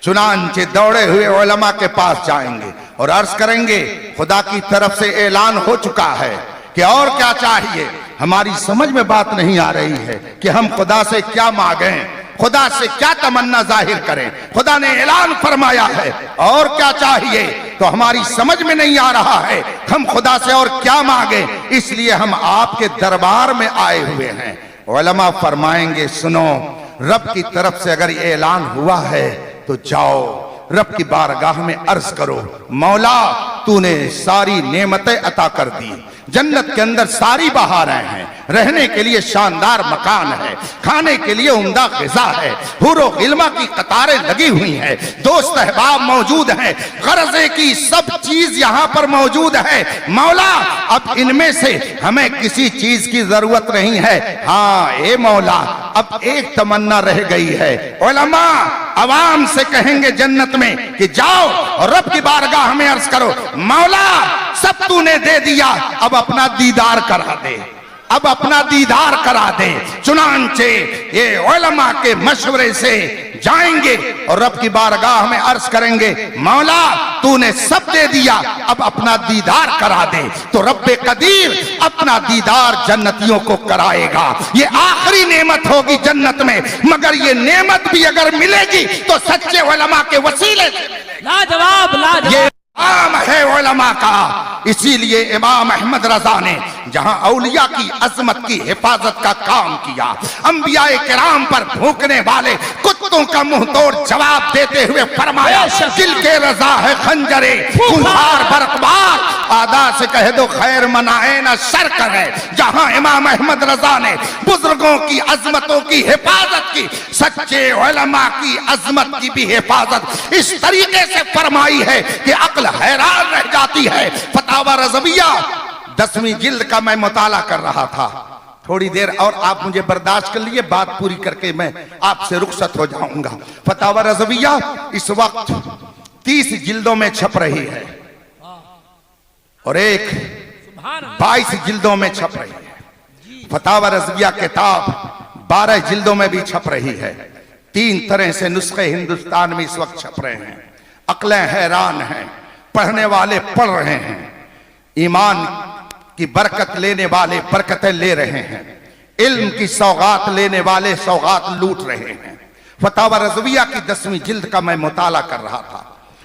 चुनांचे दौड़े हुए उलमा के पास जाएंगे और अर्ज करेंगे खुदा की तरफ से ऐलान हो चुका है कि और क्या चाहिए। हमारी समझ में बात नहीं आ रही है कि हम खुदा से क्या मांगे, खुदा से क्या तमन्ना जाहिर करें। खुदा ने ऐलान फरमाया है और क्या चाहिए, तो हमारी समझ में नहीं आ रहा है हम खुदा से और क्या मांगे, इसलिए हम आपके दरबार में आए हुए हैं। उलमा फरमाएंगे सुनो, रब की तरफ से अगर ये ऐलान हुआ है तो जाओ रब की बारगाह में अर्ज करो, मौला तूने सारी नेमतें अता कर दी, जन्नत के अंदर सारी बहारें हैं, रहने के लिए शानदार मकान है, खाने के लिए उम्दा ग़िज़ा है, हुरो गिल्मा की कतारें लगी हुई हैं, दोस्त अहबाब मौजूद हैं, ग़र्ज़े की सब चीज यहाँ पर मौजूद है। मौला अब इनमें से हमें किसी चीज की जरूरत नहीं है। हाँ ए मौला, अब एक तमन्ना रह गई है। उलमा अवाम से कहेंगे जन्नत में कि जाओ और रब की बारगाह में अर्ज करो, मौला सब तूने दे दिया, अब अपना दीदार करा दे, अब अपना दीदार करा दे। चुनांचे ये उलमा के मशवरे से जाएंगे और रब की बारगाह में अर्ज करेंगे, मौला तूने सब दे दिया, अब अपना दीदार करा दे। तो रब्बे कदीर अपना दीदार जन्नतियों को कराएगा। ये आखिरी नेमत होगी जन्नत में, मगर ये नेमत भी अगर मिलेगी तो सच्चे उलमा के वसीले से। लाजवाब, लाजवाब काम है उलमा का। इसीलिए इमाम अहमद रजा ने जहां औलिया की अजमत की हिफाजत का काम किया, अंबियाए किराम पर भूखने वाले कुत्तों का मुंह तोड़ जवाब देते हुए फरमाया, दिल के रजा है खंजरे फुहार बरकबार, आदा से कह दो खैर मनाए ना शर करे। जहां इमाम अहमद रजा ने बुजुर्गों की अजमतों की हिफाजत की, सच्चे उलमा की अजमत की भी हिफाजत इस तरीके से फरमाई है कि अक्ल हैरान रह जाती है। फतावा रज़विया 10वीं जिल्द का मैं मुताला कर रहा था। थोड़ी देर और आप मुझे बर्दाश्त कर लिए, बात पूरी करके मैं आपसे रुखसत हो जाऊंगा। फतावा रज़विया इस वक्त 30 जिल्दों में छप रही है और एक 22 जिल्दों में छप रही है। फतावा रज़विया किताब 12 जिल्दों में भी छप रही है। 3 तरह से नुस्खे हिंदुस्तान में इस वक्त छप रहे हैं। अक्लें हैरान हैं, पढ़ने वाले पढ़ रहे हैं, ईमान की बरकत लेने वाले बरकतें ले रहे हैं, इल्म की सौगात लेने वाले सौगात लूट रहे हैं। फतावा रज़विया की 10वीं जिल्द का मैं मुताला कर रहा था।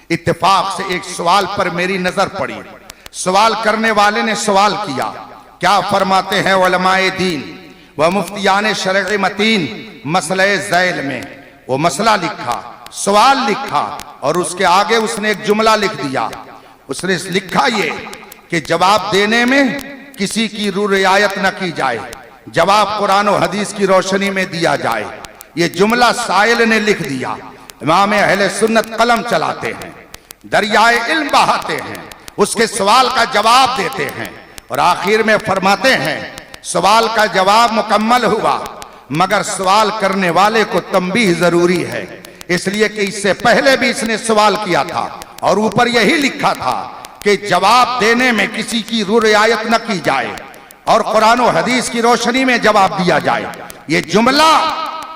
इत्तेफाक से एक सवाल पर मेरी नजर पड़ी। सवाल करने वाले ने सवाल किया, क्या फरमाते हैं उलमाए दीन व मुफ्तियान शरअ मतीन मसले ज़ैल में। वो मसला लिखा, सवाल लिखा और उसके आगे उसने एक जुमला लिख दिया। उसने लिखा ये कि जवाब देने में किसी की रियायत न की जाए, जवाब कुरान और हदीस की रोशनी में दिया जाए। ये जुमला साइल ने लिख दिया। इमाम अहले सुन्नत कलम चलाते हैं, दरियाए इल्म बहाते हैं, उसके सवाल का जवाब देते हैं और आखिर में फरमाते हैं सवाल का जवाब मुकम्मल हुआ, मगर सवाल करने वाले को तंबीह जरूरी है, इसलिए कि इससे पहले भी इसने सवाल किया था और ऊपर यही लिखा था कि जवाब देने में किसी की रियायत न की जाए और कुरान और हदीस की रोशनी में जवाब दिया जाए। ये जुमला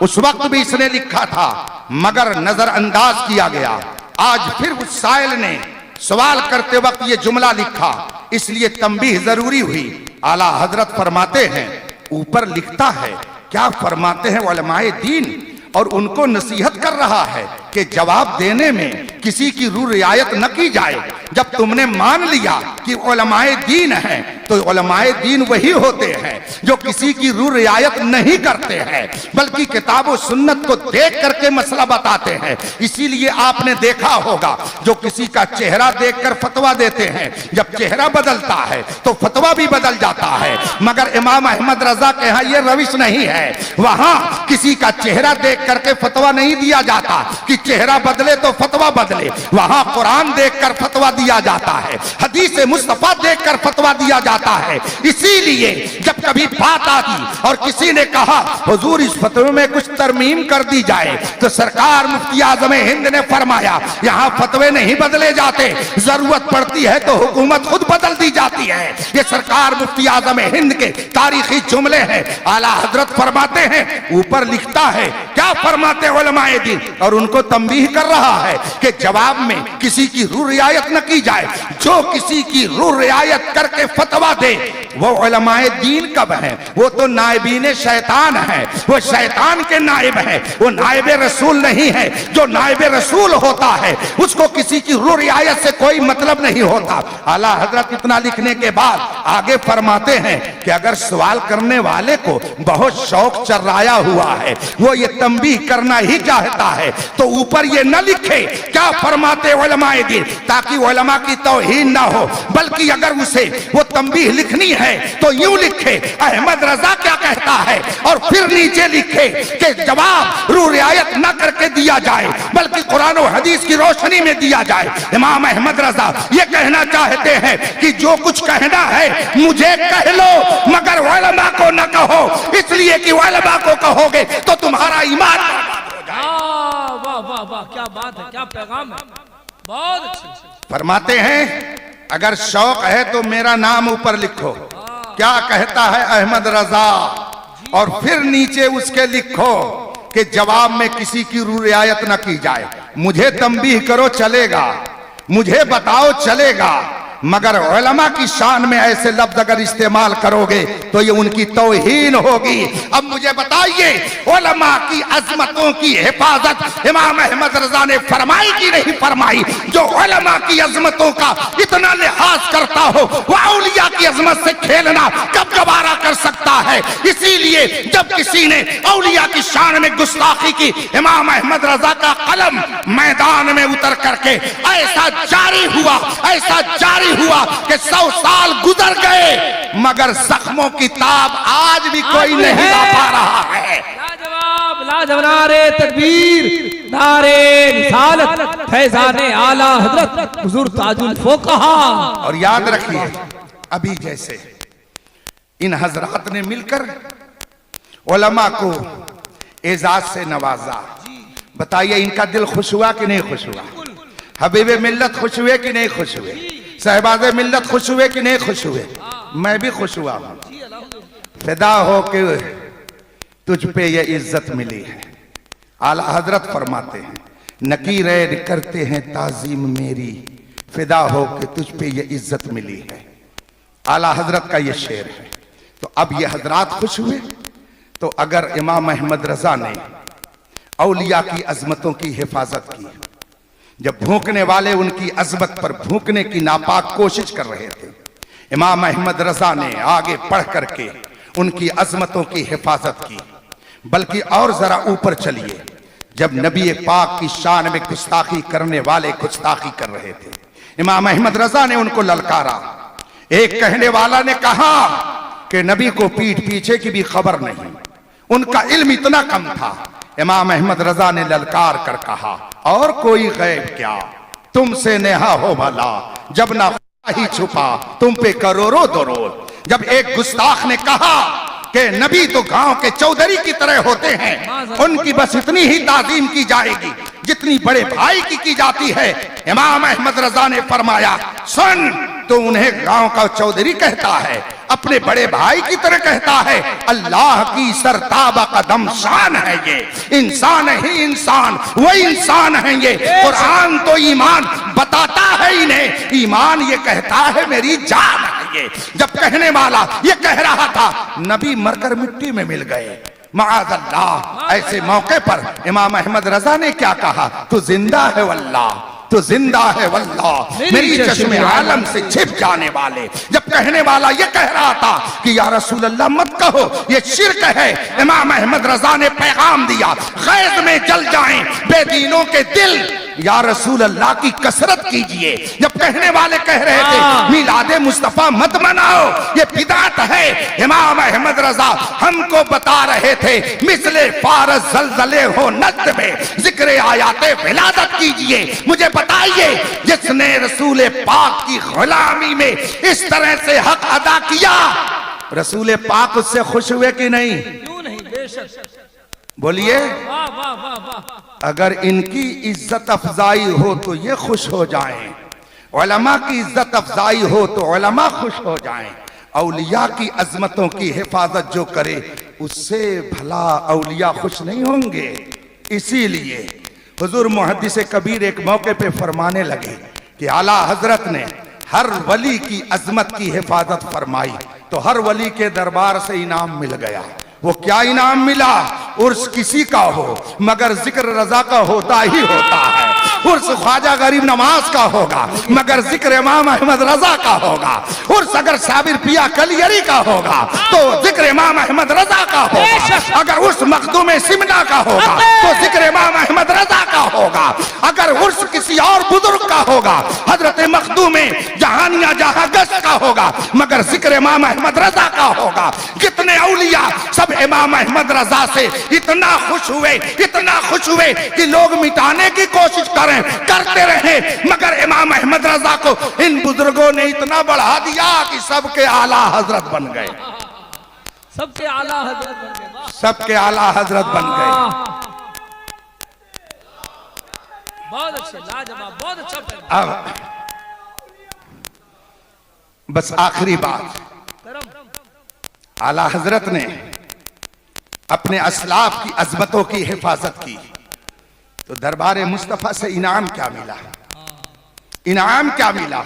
उस वक्त भी इसने लिखा था मगर नजरअंदाज किया गया। आज फिर उस साइल ने सवाल करते वक्त ये जुमला लिखा, इसलिए तंबीह जरूरी हुई। आला हजरत फरमाते हैं, ऊपर लिखता है, क्या फरमाते हैं उलमाए दीन, और उनको नसीहत कर रहा है कि जवाब देने में किसी की रियायत न की जाए। जब तुमने मान लिया कि उलमाए दीन है तो उलमाए दीन वही होते हैं जो किसी की रूह रियायत नहीं करते हैं, बल्कि किताब और सुन्नत को देख करके मसला बताते हैं। इसीलिए आपने देखा होगा जो किसी का चेहरा देखकर फतवा देते हैं, जब चेहरा बदलता है तो फतवा भी बदल जाता है। मगर इमाम अहमद रजा के यहाँ ये रविश नहीं है। वहां किसी का चेहरा देख करके फतवा नहीं दिया जाता कि चेहरा बदले तो फतवा बदले। वहां कुरान देखकर फतवा दिया जाता है, हदीस मुस्तफा देखकर फतवा दिया जाता है। इसीलिए जब कभी बात आती और किसी ने कहा हुजूर इस फतवे में कुछ तरमीम कर दी जाए, तो सरकार मुफ्ती आज़म हिंद ने फरमाया यहाँ फतवे नहीं बदले जाते, जरूरत पड़ती है तो हुकूमत खुद बदल दी जाती है। ये सरकार मुफ्ती आज़म हिंद के तारीखी जुमले हैं। आला हजरत फरमाते हैं, ऊपर लिखता है क्या फरमाते उलमाए दीन, और उनको तंबीह कर रहा है कि जवाब में किसी की रूह रियायत न की जाए। जो किसी की रूह रियायत करके फतवा दे वो उलमाए दीन कब है? वो तो नायबीन शैतान है, वो शैतान के नायब है, वो नायब रसूल नहीं है। जो नायब रसूल होता है उसको किसी की रूह रियायत से कोई मतलब नहीं होता। आला हजरत इतना लिखने के बाद आगे फरमाते हैं कि अगर सवाल करने वाले को बहुत शौक चर्राया हुआ है, वो ये तंबीह करना ही चाहता है, तो ऊपर ये न लिखे क्या फरमाते उलमाए दीन, ताकि उलमा की तौहीन ना हो। बल्कि अगर उसे वो तंबीह लिखनी है तो यूं लिखे अहमद रजा क्या कहता है, और फिर नीचे लिखे कि जवाब रूह रियायत न करके दिया जाए बल्कि कुरान और हदीस की रोशनी में दिया जाए। इमाम अहमद रजा ये कहना चाहते हैं कि जो कुछ कहना है मुझे कह लो, मगर उलमा को न कहो, इसलिए कि उलमा को कहोगे तो तुम्हारा ईमान। वाह वाह वाह, क्या बात है, क्या पैगाम है, बहुत अच्छे। फरमाते हैं अगर शौक है तो मेरा नाम ऊपर लिखो, क्या कहता है अहमद रजा, और फिर नीचे उसके लिखो कि जवाब में किसी की रूह रियायत न की जाए। मुझे तंबीह करो चलेगा, मुझे बताओ चलेगा, मगर उलमा की शान में ऐसे लफ्ज अगर इस्तेमाल करोगे तो ये उनकी तौहीन होगी। अब मुझे बताइए उलमा की अजमतों की हिफाजत इमाम अहमद रजा ने फरमाई कि नहीं फरमाई? जो उलमा की अजमतों का इतना लिहाज करता हो वो औलिया की अजमत से खेलना कब गवारा कर सकता है? इसीलिए जब किसी ने औलिया की शान में गुस्ताखी की, इमाम अहमद रजा का कलम मैदान में उतर करके ऐसा जारी हुआ कि 100 साल गुजर गए मगर जख्मों की ताब आज भी कोई नहीं ला पा रहा है। लाजवाब लाजवाब, नारे तकबीर, नारे रिसालत, फैजाने आला हजरत हुजूर ताजुल फुकहा। और याद रखिए अभी जैसे इन हजरात ने मिलकर उलमा को एजाज से नवाजा, बताइए इनका दिल खुश हुआ कि नहीं खुश हुआ? हबीबे मिल्लत खुश हुए कि नहीं खुश हुए? सहबाज़े मिल्लत खुश हुए कि नहीं खुश हुए? मैं भी खुश हुआ हूं। फिदा हो के तुझ पे ये इज्जत मिली है। आला हजरत फरमाते हैं नकीरें करते हैं ताजीम मेरी, फिदा हो के तुझ पे ये इज्जत मिली है। आला हजरत का ये शेर है। तो अब ये हजरात खुश हुए, तो अगर इमाम अहमद रजा ने औलिया की अजमतों की हिफाजत की, जब भूखने वाले उनकी अजमत पर भूखने की नापाक कोशिश कर रहे थे, इमाम अहमद रजा ने आगे बढ़ करके उनकी अजमतों की हिफाजत की। बल्कि और जरा ऊपर चलिए, जब नबी पाक की शान में गुस्ताखी करने वाले गुस्ताखी कर रहे थे, इमाम अहमद रजा ने उनको ललकारा। एक कहने वाला ने कहा कि नबी को पीठ पीछे की भी खबर नहीं, उनका इल्म इतना कम था। इमाम अहमद रजा ने ललकार कर कहा और कोई गैब क्या, तुमसे नेहा हो भला, जब ना ही छुपा तुम पे करोड़ों दरोद। जब एक गुस्ताख ने कहा कि नबी तो गांव के चौधरी की तरह होते हैं, उनकी बस इतनी ही ताजीम की जाएगी जितनी बड़े भाई की जाती है, इमाम अहमद रजा ने फरमाया सुन, तो उन्हें गांव का चौधरी कहता है, अपने बड़े भाई की तरह कहता है। अल्लाह की सरताबा कदम शान है ये, इंसान ही इंसान, वो इंसान है ये। कुरान तो ईमान बताता है इन्हें, ईमान ये कहता है मेरी जान है ये। जब कहने वाला ये कह रहा था, नबी मरकर मिट्टी में मिल गए, माअज़ल्लाह। ऐसे मौके पर इमाम अहमद रजा ने क्या कहा? तू जिंदा है वल्लाह, तो जिंदा है वल्लाह मेरी चश्मे आलम से छिप जाने वाले। जब कहने वाला ये कह रहा था कि या रसूल अल्लाह मत कहो ये शिर्क है, इमाम अहमद रजा ने पैगाम दिया गैज़ में जल जाएं बेदीनों के दिल, या रसूल अल्लाह की कसरत कीजिए। जब कहने वाले कह रहे थे मिलादे मुस्तफा मत मनाओ ये बिदअत है, इमाम अहमद रजा हमको बता रहे थे मिसले फारस जलजले हो नज़्द में जिक्र आयाते विलादत कीजिए। मुझे बताइए जिसने रसूल पाक की गुलामी में इस तरह से हक अदा किया, रसूल पाक उससे खुश हुए कि नहीं? क्यों नहीं, बेशक। बोलिए। वाह वाह वाह वाह। अगर इनकी इज्जत अफजाई हो तो ये खुश हो जाएं, उलमा की इज्जत अफजाई हो तो उलमा खुश हो जाएं, औलिया की अजमतों की हिफाजत जो करे उससे भला औलिया खुश नहीं होंगे। इसीलिए हुजूर मुहद्दिस कबीर एक मौके पे फरमाने लगे कि आला हजरत ने हर वली की अजमत की हिफाजत फरमाई तो हर वली के दरबार से इनाम मिल गया। वो क्या इनाम मिला? उर्स किसी का हो मगर जिक्र रजा का होता ही होता है। उर्स ख्वाजा गरीब नवाज का होगा मगर जिक्र इमाम अहमद रजा का होगा। उर्स अगर साबिर पिया कलियरी का होगा तो जिक्र इमाम अहमद रजा का होगा। अगर उर्स मखदूम सिमना का होगा तो जिक्र इमाम अहमद रजा का होगा। अगर उर्स किसी और बुजुर्ग का होगा हजरत मखदूम जहानिया जहां गश्त का होगा मगर जिक्र इमाम अहमद रजा का होगा। कितने औलिया सब इमाम अहमद रजा से इतना खुश हुए कि लोग मिटाने की कोशिश करते रहे मगर इमाम अहमद रजा को इन बुजुर्गों ने इतना बढ़ा दिया कि सबके आला हजरत बन गए। सबके आला हजरत बन गए। सबके आला हजरत बन गए। बहुत अच्छे, लाजवाब, बहुत अच्छा। अब बस आखिरी बात, आला हजरत ने अपने असलाफ की अजमतों की हिफाजत की तो दरबार मुस्तफा से इनाम क्या मिला? इनाम क्या मिला?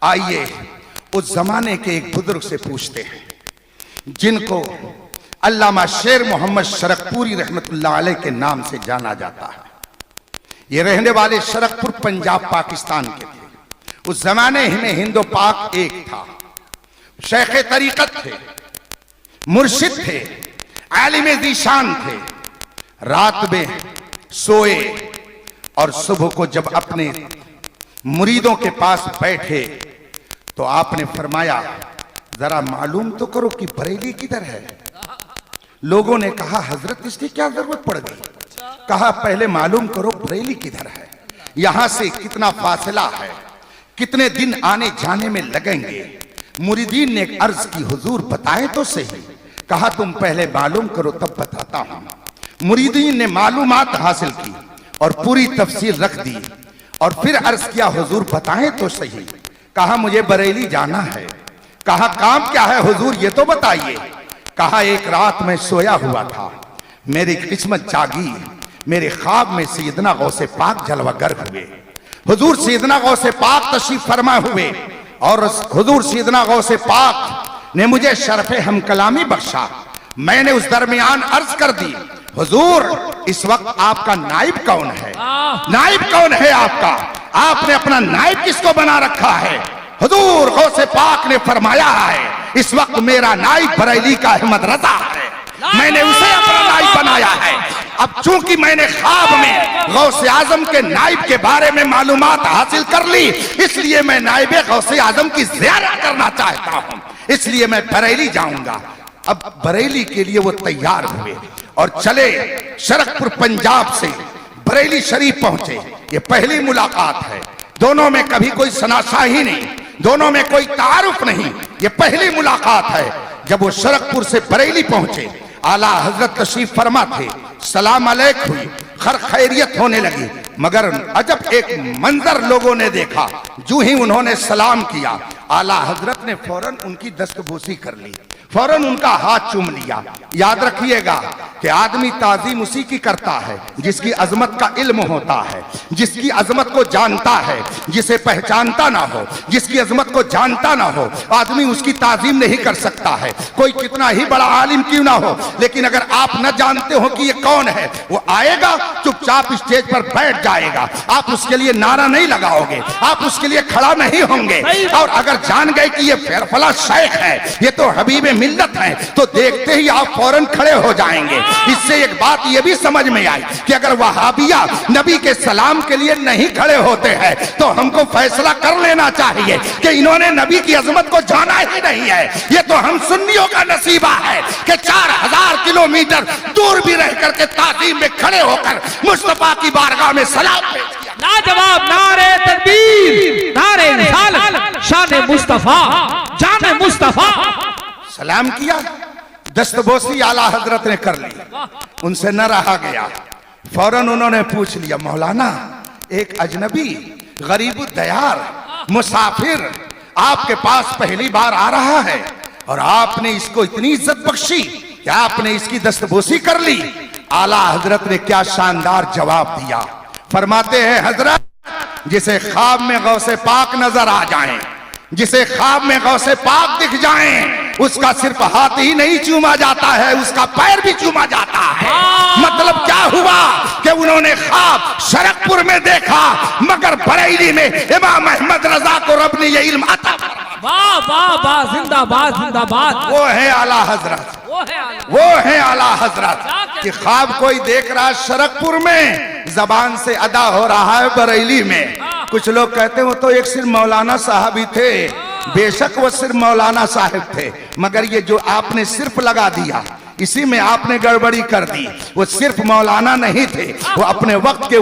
आइए उस जमाने के एक बुजुर्ग से पूछते हैं जिनको अल्लामा शेर मोहम्मद शरकपुरी रहमतुल्लाह अलैह के नाम से जाना जाता है। ये रहने वाले शरकपुर पंजाब पाकिस्तान के थे। उस जमाने में हिंदो पाक एक था। शेख तरीकत थे, मुर्शिद थे, आलिम ज़ीशान थे। रात में सोए और सुबह को जब अपने मुरीदों के पास बैठे तो आपने फरमाया जरा मालूम तो करो कि बरेली किधर है। लोगों ने कहा हजरत इसकी क्या जरूरत पड़ गई? कहा पहले मालूम करो बरेली किधर है, यहां से कितना फासला है, कितने दिन आने जाने में लगेंगे। मुरीदीन ने अर्ज की हुजूर बताएं तो सही। कहा तुम पहले मालूम करो तब बताता हूं। मुरीदीन ने मालूमात हासिल की और पूरी तफसील रख दी और फिर अर्ज किया हुजूर बताएं तो सही। कहा मुझे बरेली जाना है। कहा काम क्या है हुजूर ये तो बताइए। कहा एक रात में सोया हुआ था, मेरी किस्मत जागी, मेरे ख्वाब में सैयदना गौसे पाक जलवागर हुए। हुजूर सैयदना गौसे पाक तशरीफ फरमा हुए और हुजूर सैयदना गौसे पाक ने मुझे शरफ़े हम कलामी बख्शा। मैंने उस दरमियान अर्ज कर दी हुजूर इस वक्त आपका नाइब कौन है? नाइब कौन है आपका? आपने अपना नाइब किसको बना रखा है? हुजूर गौसे पाक ने फरमाया है इस वक्त मेरा नाइब बरेली का अहमद रजा है, मैंने उसे अपना नाइब बनाया है। अब चूंकि मैंने ख्वाब में गौसे आजम के नाइब के बारे में मालूमात हासिल कर ली इसलिए मैं नाइब गौसे आजम की ज़ियारत करना चाहता हूं, इसलिए मैं बरेली जाऊंगा। अब बरेली के लिए वो तैयार हुए और चले शरकपुर पंजाब से बरेली शरीफ पहुंचे। ये पहली मुलाकात है, दोनों में कभी कोई शनाशाही नहीं, दोनों में कोई तारुफ नहीं, ये पहली मुलाकात है। जब वो शरकपुर से बरेली पहुंचे आला हजरत तशरीफ फरमा थे, सलाम अलैक हुई, खैर खैरियत होने लगी। मगर अजब एक मंजर लोगों ने देखा, जो ही उन्होंने सलाम किया आला हजरत ने फौरन उनकी दस्तबोसी कर ली, फौरन उनका हाथ चूम लिया। याद रखिएगा कि आदमी ताजीम उसी की करता है जिसकी अजमत का इल्म होता है, जिसकी अजमत को जानता है, जिसे पहचानता ना हो, जिसकी अजमत को जानता ना हो, आदमी उसकी ताजीम नहीं कर सकता है। कोई कितना ही बड़ा आलिम क्यों ना हो, लेकिन अगर आप न जानते हो कि ये कौन है, वो आएगा चुपचाप स्टेज पर बैठ जाएगा, आप उसके लिए नारा नहीं लगाओगे, आप उसके लिए खड़ा नहीं होंगे। और अगर जान गए कि ये फला शेख है, ये तो हबीब मिल्लत है, तो देखते ही आप फौरन खड़े हो जाएंगे। इससे एक बात ये भी समझ में आई कि अगर वहाबिया नबी के सलाम के लिए नहीं खड़े होते हैं तो हमको फैसला कर लेना चाहिए कि इन्होंने नबी की अजमत को जाना ही नहीं है। ये तो हम सुन्नियों का नसीबा है कि 4000 किलोमीटर दूर भी रह करके ताज़ीम में खड़े होकर मुस्तफा की बारगाह में सलाम पेश किया। लाजवाब नारे तकबीर, नारे रिसालत, शान मुस्तफा, जान मुस्तफा। सलाम किया, दस्तबोसी आला हजरत ने कर ली, उनसे न रहा गया। फौरन उन्होंने पूछ लिया, मौलाना एक अजनबी गरीब दयार मुसाफिर आपके पास पहली बार आ रहा है और आपने इसको इतनी इज्जत बख्शी कि आपने इसकी दस्तबोसी कर ली। आला हजरत ने क्या शानदार जवाब दिया। फरमाते हैं, हजरत जिसे ख्वाब में गौसे पाक नजर आ जाएं, जिसे ख्वाब में गौसे पाक दिख जाएं, उसका सिर्फ हाथ ही नहीं चूमा जाता है, उसका पैर भी चूमा जाता है। मतलब क्या हुआ कि उन्होंने ख्वाब शरकपुर में देखा, मगर बरेली में इमाम अहमद रजा को रब ने ये इल्म अता फरमाया। वाह वाह वाह, जिंदाबाद जिंदाबाद। वो है आला हजरत, वो है आला हजरत कि ख्वाब कोई देख रहा है शरकपुर में, जबान से अदा हो रहा है बरेली में। कुछ लोग कहते हैं वो तो एक सिर्फ मौलाना साहब ही थे। बेशक वो सिर्फ मौलाना साहब थे, मगर ये जो आपने सिर्फ लगा दिया, इसी में आपने गड़बड़ी कर दी। वो सिर्फ मौलाना नहीं थे, वो अपने वक्त के